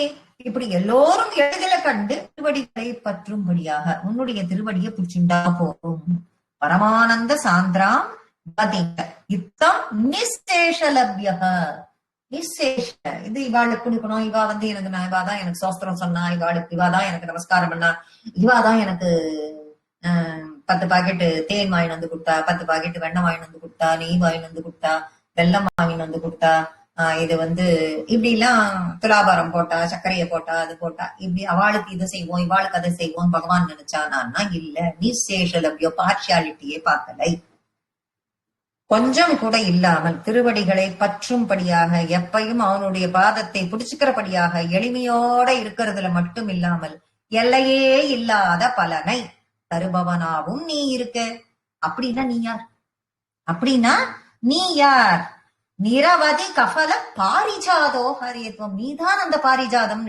இப்படி எல்லோரும் எளிதில கண்டு திருவடிகளை பற்றும்படியாக உன்னுடைய திருவடியை பிடிச்சுண்டா போகும். பரமானந்த சாந்திராம் யுத்தம் நிசேஷலப்யக, நிசேஷ. இது இவாளுக்கு கொடுக்கணும், இவா வந்து எனக்கு இவாதான் எனக்கு சோஸ்திரம் சொன்னா, இவாளுக்கு இவாதான் எனக்கு நமஸ்காரம் பண்ணா, இவாதான் எனக்கு 10 பாக்கெட்டு தேன் வாங்கிட்டு வந்து கொடுத்தா, 10 பாக்கெட்டு வெண்ணெய் வாங்கிட்டு வந்து கொடுத்தா, நெய் வாங்கிட்டு வந்து கொடுத்தா, வெள்ளம் வாங்கிட்டு வந்து கொடுத்தா, இது வந்து இப்படி எல்லாம் துலாபாரம் போட்டா, சர்க்கரையை போட்டா, அது போட்டா, இப்படி அவளுக்கு இதை செய்வோம் இவாளுக்கு அதை செய்வோம் பகவான் நினைச்சா. நான் இல்ல, நிசேஷலப்யோ பார்ஷியாலிட்டியே பார்க்கலை. கொஞ்சம் கூட இல்லாமல் திருவடிகளை பற்றும்படியாக எப்பையும் அவனுடைய பாதத்தை பிடிச்சுக்கிறபடியாக எளிமையோட இருக்கிறதுல மட்டும் இல்லாமல் எல்லையே இல்லாத பலனை தருபவனாவும் நீ இருக்க. அப்படின்னா நீ யார்? அப்படின்னா நீ யார்? நிரவதி கபல பாரிஜாதோ ஹரியத்துவம். நீதான் அந்த பாரிஜாதம்.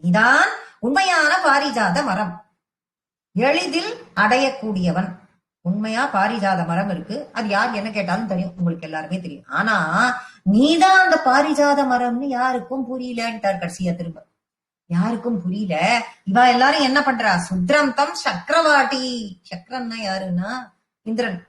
நீதான் உண்மையான பாரிஜாத மரம், எளிதில் அடையக்கூடியவன். உண்மையா பாரிஜாத மரம் இருக்கு, அது யார் என்ன கேட்டாலும் தெரியும், உங்களுக்கு எல்லாருமே தெரியும். ஆனா நீதான் அந்த பாரிஜாத மரம்னு யாருக்கும் புரியலன்ட்டார் கடைசியா. திரும்ப யாருக்கும் புரியல. இவ எல்லாரும் என்ன பண்றா? சுத்ரந்தம் சக்கரவாட்டி. சக்கரன்னா யாருன்னா இந்திரன்.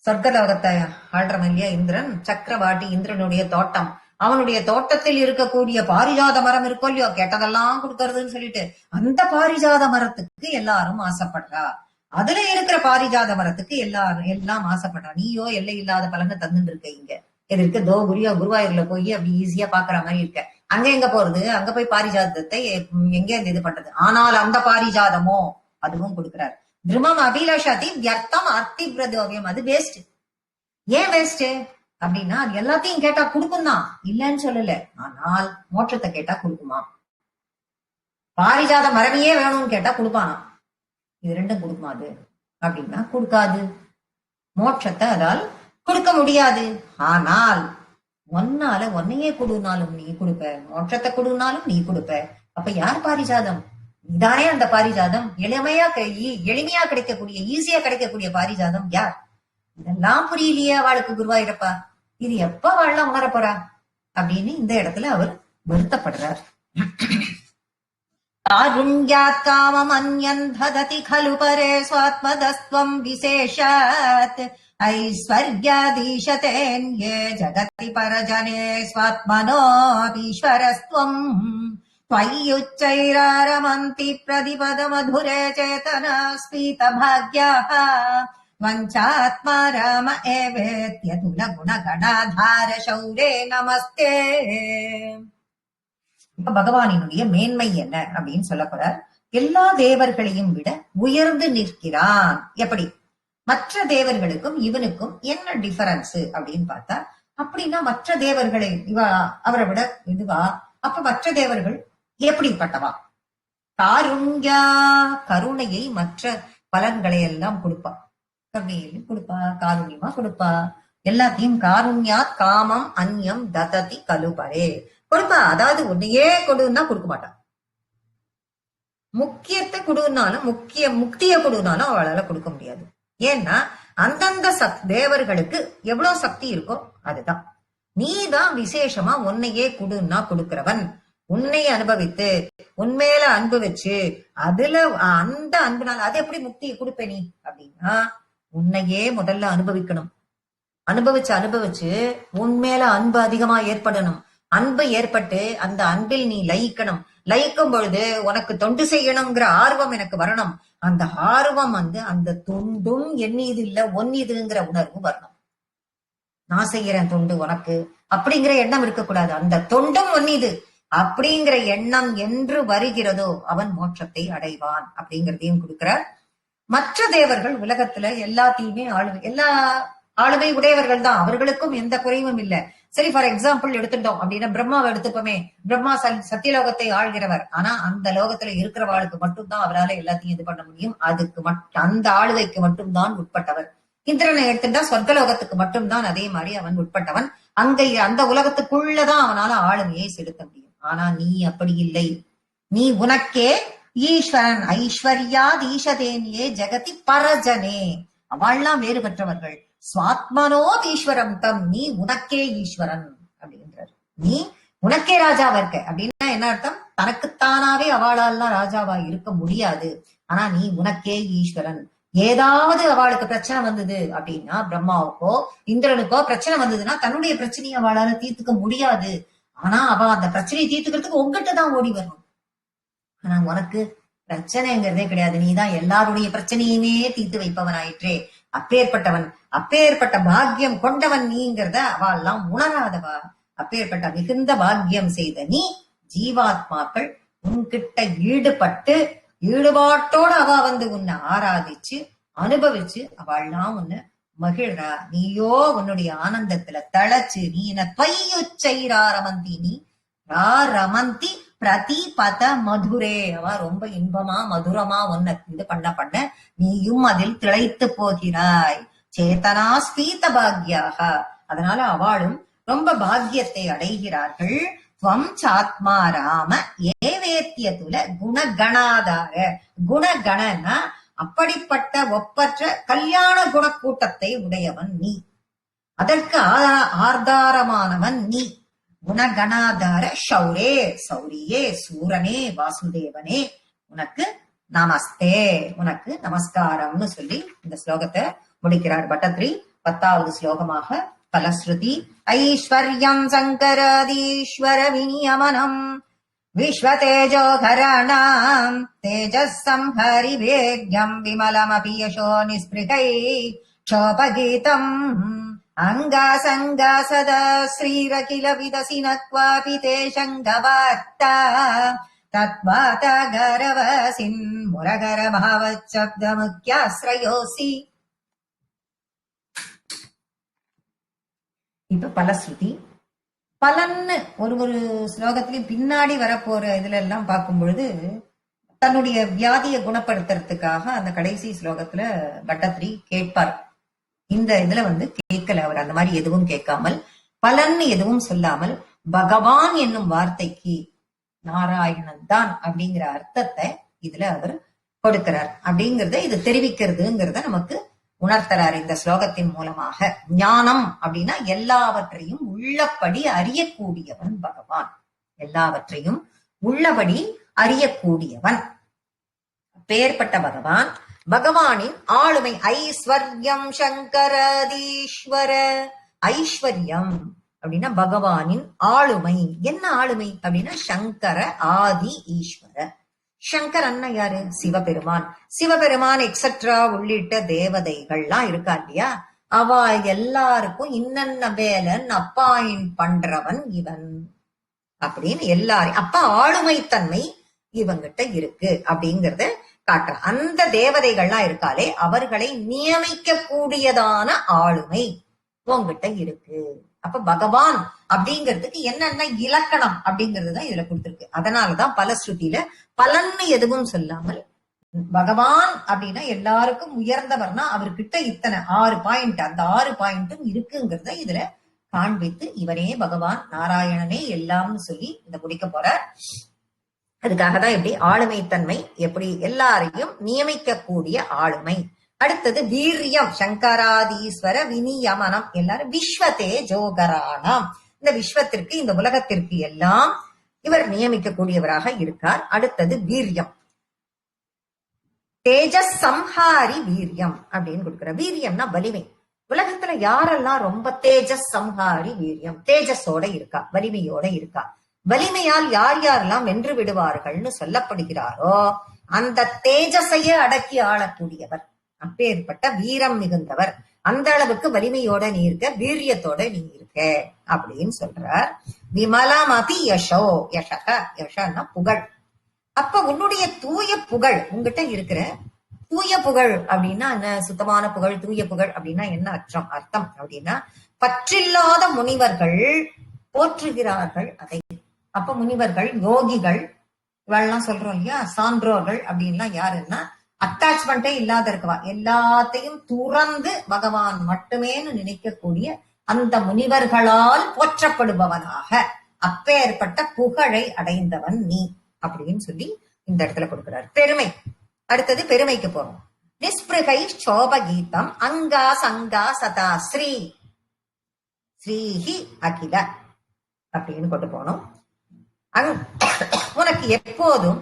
சொர்க்கலோகத்தை ஆள்றவன் இல்லையா இந்திரன். சக்கரவாட்டி இந்திரனுடைய தோட்டம். அவனுடைய தோட்டத்தில் இருக்கக்கூடிய பாரிஜாத மரம் இருக்கோ இல்லையோ, கேட்டதெல்லாம் கொடுக்கறதுன்னு சொல்லிட்டு அந்த பாரிஜாத மரத்துக்கு எல்லாரும் ஆசைப்படுறா. அதுல இருக்கிற பாரிஜாத மரத்துக்கு எல்லாம் ஆசைப்படுறா. நீயோ எல்லை இல்லாத பலனை தந்துட்டு இருக்க. இங்க எது தோ குருவாயூர்ல போய் அப்படி ஈஸியா பாக்குற மாதிரி இருக்க. அங்க எங்க போறது? அங்க போய் பாரிஜாதத்தை எங்க இது பண்றது? ஆனால் அந்த பாரிஜாதமோ அதுவும் கொடுக்கிறார். திருமம் அபிலாஷாதி வியர்த்தம் அர்த்தி பிரதோவியம். அது வேஸ்ட். ஏன் வேஸ்ட் அப்படின்னா அது எல்லாத்தையும் கேட்டா கொடுக்கும் தான், இல்லன்னு சொல்லல. ஆனால் மோட்சத்தை கேட்டா கொடுக்குமா? பாரிஜாத மரமையே வேணும்னு கேட்டா கொடுப்பானா? இது ரெண்டும் கொடுக்குமா அது அப்படின்னா கொடுக்காது. மோட்சத்தை அதால் கொடுக்க முடியாது. ஆனால் உன்னையே கொடுனாலும் நீ கொடுப்ப, மோட்சத்தை கொடுனாலும் நீ கொடுப்ப. அப்ப யார் பாரிஜாதம்? இதானே அந்த பாரிஜாதம். எளிமையா கிடைக்கக்கூடிய, ஈஸியா கிடைக்கக்கூடிய பாரிஜாதம் யார்? இதெல்லாம் புரியலையே அவளுக்கு குருவாயிரப்பா. இது எப்ப அவள்லாம் உணர போறா அப்படின்னு இந்த இடத்துல அவர் வருத்தப்படுறார். காருண்யாத் காமம் அன்யன் தததி खलु परे स्वात्मदस्त्वं विशेषात् ऐश्वर्यादीशतेऽन्ये जगति परजने स्वात्मनोऽपीश्वरस्त्वम् त्वय्युच्चैरारमन्ति प्रतिपदमधुरे चेतना स्फीतभाग्याः वञ्चात्मा राम एवेत्यतुलगुणगणाधार शौरे நமஸ்தே. இப்ப பகவானினுடைய மேன்மை என்ன அப்படின்னு சொல்ல போறார். எல்லா தேவர்களையும் விட உயர்ந்து நிற்கிறான். எப்படி? மற்ற தேவர்களுக்கும் இவனுக்கும் என்ன டிஃபரன்ஸ் அப்படின்னு பார்த்தா, அப்படின்னா மற்ற தேவர்களை அவரை விட இதுவா? அப்ப மற்ற தேவர்கள் எப்படிப்பட்டவா? காருண்யா, கருணையை மற்ற பலன்களை எல்லாம் கொடுப்பா. கருணையிலும் கொடுப்பா, காருண்யமா கொடுப்பா, எல்லாத்தையும். காருண்யாத் காமம் அந்யம் தததி கலுபரே கொடுப்பா. அதாவது உன்னையே கொடுன்னா கொடுக்க மாட்டான். முக்கியத்தை கொடுனாலும் முக்திய கொடுனாலும் அவளால கொடுக்க முடியாது. ஏன்னா அந்தந்த தேவர்களுக்கு எவ்வளவு சக்தி இருக்கோ அதுதான். நீதான் விசேஷமா உன்னையே கொடுன்னா கொடுக்கிறவன். உன்னை அனுபவித்து உண்மையில அன்பு வச்சு அதுல அந்த அன்புனால அது எப்படி முக்தியை கொடுப்ப நீ அப்படின்னா, உன்னையே முதல்ல அனுபவிக்கணும். அனுபவிச்சு உண்மையில அன்பு அதிகமா ஏற்படணும். அன்பு ஏற்பட்டு அந்த அன்பில் நீ லயிக்கணும். லயிக்கும் பொழுது உனக்கு தொண்டு செய்யணுங்கிற ஆர்வம் எனக்கு வரணும். அந்த ஆர்வம் அந்த தொண்டும் எண்ணீது இல்ல ஒன்னீதுங்கிற உணர்வு வரணும். நான் செய்யறேன் தொண்டு உனக்கு அப்படிங்கிற எண்ணம் இருக்கக்கூடாது. அந்த தொண்டும் ஒன்னீது அப்படிங்கிற எண்ணம் என்று வருகிறதோ அவன் மோட்சத்தை அடைவான் அப்படிங்கிறதையும் கொடுக்கிறார். மற்ற தேவர்கள் உலகத்துல எல்லாத்தையுமே எல்லா ஆளுமை உடையவர்கள் தான். அவர்களுக்கும் எந்த குறைவும் இல்லை. சரி, ஃபார் எக்ஸாம்பிள் எடுத்துட்டோம் அப்படின்னா பிரம்மாவை எடுத்துப்போமே. பிரம்மா சத்தியலோகத்தை ஆள்கிறவர். ஆனா அந்த லோகத்துல இருக்கிறவாளுக்கு மட்டும்தான் அவரால் எல்லாத்தையும் இது பண்ண முடியும். அதுக்கு அந்த ஆளுகைக்கு மட்டும்தான் உட்பட்டவர். இந்திரனை எடுத்துட்டா சொர்க்கலோகத்துக்கு மட்டும்தான் அதே மாதிரி அவன் உட்பட்டவன். அங்க அந்த உலகத்துக்குள்ளதான் அவனால ஆளுமையை செலுத்த முடியும். ஆனா நீ அப்படி இல்லை. நீ உனக்கே ஈஸ்வரன். ஐஸ்வர்யாத் ஈஷதேனியே ஜெகதி பரஜனே. அவள்லாம் வேறு பெற்றவர்கள். சுவாத்மனோ ஈஸ்வரம் தம். நீ உனக்கே ஈஸ்வரன் அப்படின்றார். நீ உனக்கே ராஜாவா இருக்க அப்படின்னா என்ன அர்த்தம்? தனக்குத்தானாவே அவளாலாம் ராஜாவா இருக்க முடியாது. ஆனா நீ உனக்கே ஈஸ்வரன். ஏதாவது அவளுக்கு பிரச்சனை வந்தது அப்படின்னா, பிரம்மாவுக்கோ இந்திரனுக்கோ பிரச்சனை வந்ததுன்னா தன்னுடைய பிரச்சனையை அவளால தீர்த்துக்க முடியாது. ஆனா அவ அந்த பிரச்சனையை தீர்த்துக்கிறதுக்கு உங்ககிட்ட தான் ஓடி வரணும். ஆனா உனக்கு பிரச்சனைங்கிறதே கிடையாது. நீதான் எல்லாருடைய பிரச்சனையுமே தீர்த்து வைப்பவனாயிற்றே. அப்பேற்பட்டவன், அப்பேற்பட்ட பாக்கியம் கொண்டவன் நீங்கிறத அவெல்லாம் உணராதவா. அப்பேற்பட்ட மிகுந்த பாக்கியம் செய்த நீ ஜீவாத்மாக்கள் உன்கிட்ட ஈடுபாட்டோட அவ உன்னை ஆராதிச்சு அனுபவிச்சு அவள்லாம் உன்னை மகிழ்றா. நீயோ உன்னுடைய ஆனந்தத்துல தளச்சு நீ என்ன பையுச்சைராரமந்தி நீ ரமந்தி பிரதிபத மதுரே. அவ ரொம்ப இன்பமா மதுரமா உன்னை இது பண்ண நீயும் அதில் திளைத்து போகிறாய். சேதனா ஸ்பீத பாக்யாக, அதனால அவளும் ரொம்ப பாக்கியத்தை அடைகிறார்கள். துவம் சாத்மா ராம ஏவேத்தியத்துல குணகணாதார. குணகணனா அப்படிப்பட்ட ஒப்பற்ற கல்யாண குணக்கூட்டத்தை உடையவன் நீ, அதற்கு ஆதாரமானவன் நீ. குணகணாதார ஷௌரே, சௌரியே, சூரனே, வாசுதேவனே, உனக்கு நமஸ்தே, உனக்கு நமஸ்காரம்னு சொல்லி இந்த ஸ்லோகத்தை முடிக்கிறார் பட்டத்ரி. 10வது ஸ்லோகமாக பலஸ்ருதி. ஐஸ்வர்யம் சங்கராதீஸ்வர விநியமனம் விஸ்வதேஜோகரணாம் தேஜஸ்ஸம்ஹரி வேக்யம் விமலமபி யசோ நிஸ்பிருகை க்ஷோபகீதம் அங்காசங்கா சதா ஸ்ரீரகில விதசினத்வாபி தேசங்கவார்த்தா தத்வாத கரவசின் முரகர பாவச்சப்த முக்கியாஸ்ரயோசி. இப்ப பலஸ்ருதி. பலன்னு ஒரு ஸ்லோகத்திலையும் பின்னாடி வரப்போற இதுல எல்லாம் பார்க்கும் பொழுது தன்னுடைய வியாதியை குணப்படுத்துறதுக்காக அந்த கடைசி ஸ்லோகத்துல பட்டத்ரி கேட்பார். இந்த இதுல கேட்கல அவர், அந்த மாதிரி எதுவும் கேட்காமல் பலன்னு எதுவும் சொல்லாமல் பகவான் என்னும் வார்த்தைக்கு நாராயணன் தான் அப்படிங்கிற அர்த்தத்தை இதுல அவர் கொடுக்கிறார். அப்படிங்கறத இது தெரிவிக்கிறதுங்கிறத நமக்கு உணர்த்தறார் இந்த ஸ்லோகத்தின் மூலமாக. ஞானம் அப்படின்னா எல்லாவற்றையும் உள்ளபடி அறியக்கூடியவன் பகவான், எல்லாவற்றையும் உள்ளபடி அறியக்கூடியவன் பேர்பட்ட பகவான். பகவானின் ஆளுமை ஐஸ்வர்யம் சங்கராதீஸ்வர. ஐஸ்வர்யம் அப்படின்னா பகவானின் ஆளுமை. என்ன ஆளுமை அப்படின்னா சங்கர ஆதி ஈஸ்வர. சங்கரன்னா யாரு? சிவபெருமான். சிவபெருமான் எக்ஸெட்ரா உள்ளிட்ட தேவதைகள்லாம் இருக்கா இல்லையா, அவ எல்லாருக்கும் இன்னென்ன வேலன் அப்பாயின் பண்றவன் இவன் அப்படின்னு எல்லாரையும் அப்ப ஆளுமை தன்மை இவங்கிட்ட இருக்கு அப்படிங்கறத காட்டுற. அந்த தேவதைகள்லாம் இருக்காளே அவர்களை நியமிக்க கூடியதான ஆளுமை உங்ககிட்ட இருக்கு. அப்ப பகவான் அப்படிங்கிறதுக்கு என்னென்ன இலக்கணம் அப்படிங்கறதுதான் இதுல கொடுத்திருக்கு. அதனாலதான் பலஸ்ருதியில பலன்னு எதுவும் சொல்லாமல் பகவான் அப்படின்னா எல்லாருக்கும் உயர்ந்தவர்னா அவர்கிட்ட இத்தனை 6 பாயிண்ட், அந்த 6 பாயிண்ட்டும் இருக்குங்கிறத இதுல காண்பித்து இவனே பகவான் நாராயணனே எல்லாம்னு சொல்லி இதை முடிக்க போற. அதுக்காக தான் எப்படி ஆளுமை தன்மை, எப்படி எல்லாரையும் நியமிக்க கூடிய ஆளுமை. அடுத்தது வீரியம் சங்கராதீஸ்வர விநியமனம். எல்லாரும் விஸ்வத்தே ஜோகராணாம், இந்த விஸ்வத்திற்கு இந்த உலகத்திற்கு எல்லாம் இவர் நியமிக்க கூடியவராக இருக்கார். அடுத்தது வீரியம் தேஜஸ் சம்ஹாரி வீரியம் அப்படின்னு கொடுக்கிற. வீரியம்னா வலிமை. உலகத்துல யாரெல்லாம் ரொம்ப தேஜஸ் சம்ஹாரி வீரியம் தேஜஸோட இருக்கா, வலிமையோட இருக்கா, வலிமையால் யார் யாரெல்லாம் வென்று விடுவார்கள்னு சொல்லப்படுகிறாரோ அந்த தேஜஸையே அடக்கி ஆளக்கூடியவர், அப்பேற்பட்ட வீரம் மிகுந்தவர். அந்த அளவுக்கு வலிமையோட நீ இருக்க, வீரியத்தோட நீ இருக்க அப்படின்னு சொல்றார். விமலமபி யசோ. யசக, யசன்னா புகழ். அப்ப உன்னுடைய தூய புகழ் உங்ககிட்ட இருக்கிற தூய புகழ் அப்படின்னா என்ன? சுத்தமான புகழ், தூய புகழ் அப்படின்னா என்ன அர்த்தம் அப்படின்னா பற்றில்லாத முனிவர்கள் போற்றுகிறார்கள் அதை. அப்ப முனிவர்கள், யோகிகள் இவெல்லாம் சொல்றோம் இல்லையா, சான்றோர்கள் அப்படின்லாம் யாருன்னா அட்டாச்மெண்டே இல்லாத இருக்கவா, எல்லாத்தையும் துறந்து பகவான் மட்டுமேன்னு நினைக்கக்கூடிய அந்த முனிவர்களால் போற்றப்படுபவனாக அப்பேற்பட்ட புகழை அடைந்தவன் நீ அப்படின்னு சொல்லி இந்த இடத்துல கொடுக்கிறார். பெருமை. அடுத்தது பெருமைக்கு போறோம். நிஸ்பிருகை சோபகீதம் அங்கா சங்கா சதா ஸ்ரீ ஸ்ரீஹி அகில அப்படின்னு கொண்டு போனோம். உனக்கு எப்போதும்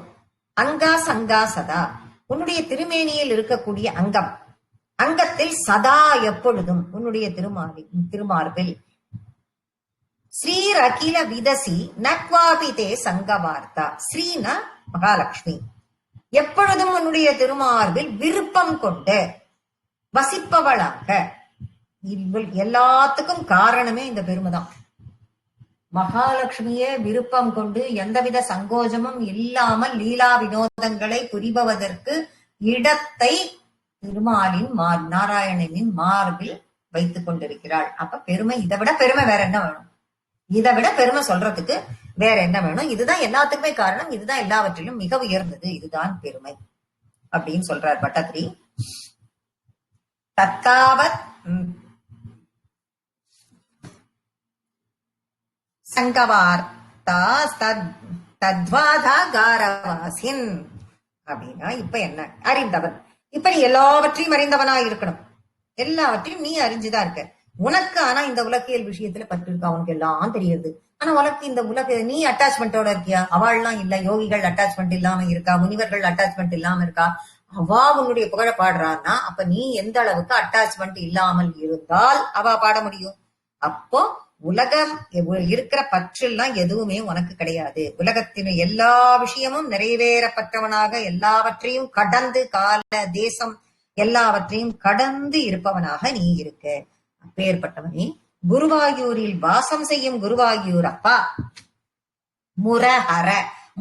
அங்கா சங்கா சதா, உன்னுடைய திருமேனியில் இருக்கக்கூடிய அங்கம், அங்கத்தில் சதா எப்பொழுதும் உன்னுடைய திருமார்பில் ஸ்ரீர் அகில விதசி நக்வாபிதே சங்கவார்த்தா. ஸ்ரீனா மகாலட்சுமி. எப்பொழுதும் உன்னுடைய திருமார்பில் விருப்பம் கொண்டு வசிப்பவளாக. எல்லாத்துக்கும் காரணமே இந்த பெருமைதான். மகாலட்சுமியே விருப்பம் கொண்டு எந்தவித சங்கோஜமும் இல்லாமல் லீலா வினோதங்களை புரிபவதற்கு இடத்தை திருமாலின் நாராயணனின் மார்பில் வைத்துக் கொண்டிருக்கிறாள். அப்ப பெருமை, இதை விட பெருமை வேற என்ன வேணும்? இதை விட பெருமை சொல்றதுக்கு வேற என்ன வேணும்? இதுதான் எல்லாத்துக்குமே காரணம், இதுதான் எல்லாவற்றிலும் மிக உயர்ந்தது, இதுதான் பெருமை அப்படின்னு சொல்றார் பட்டத்திரி. தத்தாவத் சங்கவார்த்தா தத்வாதா காரவாசின் அப்படின்னா இப்ப என்ன? அறிந்தவன். இப்ப நீ எல்லாவற்றையும் அறிந்தவனா இருக்கணும். எல்லாவற்றையும் நீ அறிஞ்சுதான் இருக்க. உனக்கு ஆனா இந்த உலகியல் விஷயத்துல பற்று இருக்கா? உனக்கு எல்லாம் தெரியுது. ஆனா உனக்கு இந்த உலக நீ அட்டாச்மெண்டோட இருக்கியா? அவள்லாம் இல்ல. யோகிகள் அட்டாச்மெண்ட் இல்லாம இருக்கா, முனிவர்கள் அட்டாச்மெண்ட் இல்லாம இருக்கா. அவா உன்னுடைய புகழ பாடுறான்னா அப்ப நீ எந்த அளவுக்கு அட்டாச்மெண்ட் இல்லாமல் இருந்தால் அவ பாட முடியும். அப்போ உலகம் இருக்கிற பற்றெல்லாம் எதுவுமே உனக்கு கிடையாது. உலகத்தின் எல்லா விஷயமும் நிறைவேறப்பட்டவனாக எல்லாவற்றையும் கடந்து, கால தேசம் எல்லாவற்றையும் கடந்து இருப்பவனாக நீ இருக்க. அப்பேற்பட்டவனே குருவாயூரில் வாசம் செய்யும் குருவாயூர் அப்பா, முரஹர,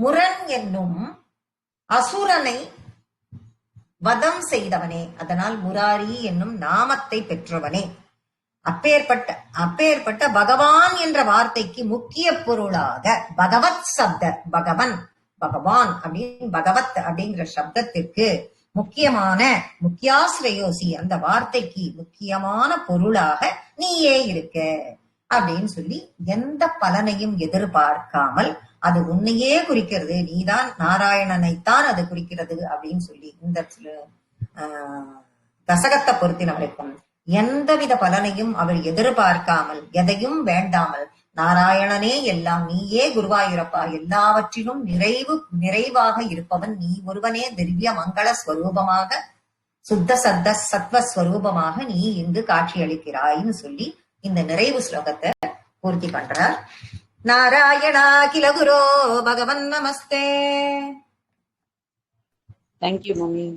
முரண் என்னும் அசுரனை வதம் செய்தவனே, அதனால் முராரி என்னும் நாமத்தை பெற்றவனே. அப்பேற்பட்ட பகவான் என்ற வார்த்தைக்கு முக்கிய பொருளாக பகவத் சப்த, பகவன் பகவான் அப்படின்னு பகவத் அப்படிங்கிற சப்தத்திற்கு முக்கியமான முக்கியாசிரயோசி, அந்த வார்த்தைக்கு முக்கியமான பொருளாக நீயே இருக்க அப்படின்னு சொல்லி எந்த பலனையும் எதிர்பார்க்காமல் அது உன்னையே குறிக்கிறது, நீதான் நாராயணனைத்தான் அது குறிக்கிறது அப்படின்னு சொல்லி இந்த தசகத்தை பொருத்தினவருக்கும் எந்தவித பலனையும் அவர் எதிர்பார்க்காமல், எதையும் வேண்டாமல், நாராயணனே எல்லாம், நீயே குருவாயூரப்பா, எல்லாவற்றிலும் நிறைவாக இருப்பவன் நீ ஒருவனே, திவ்ய மங்கள ஸ்வரூபமாக, சுத்த சத்வஸ்வரூபமாக நீ இங்கு காட்சியளிக்கிறாய்ன்னு சொல்லி இந்த நிறைவு ஸ்லோகத்தை பூர்த்தி பண்றார். நாராயணா கில குரோ பகவன் நமஸ்தே. Thank you mummy.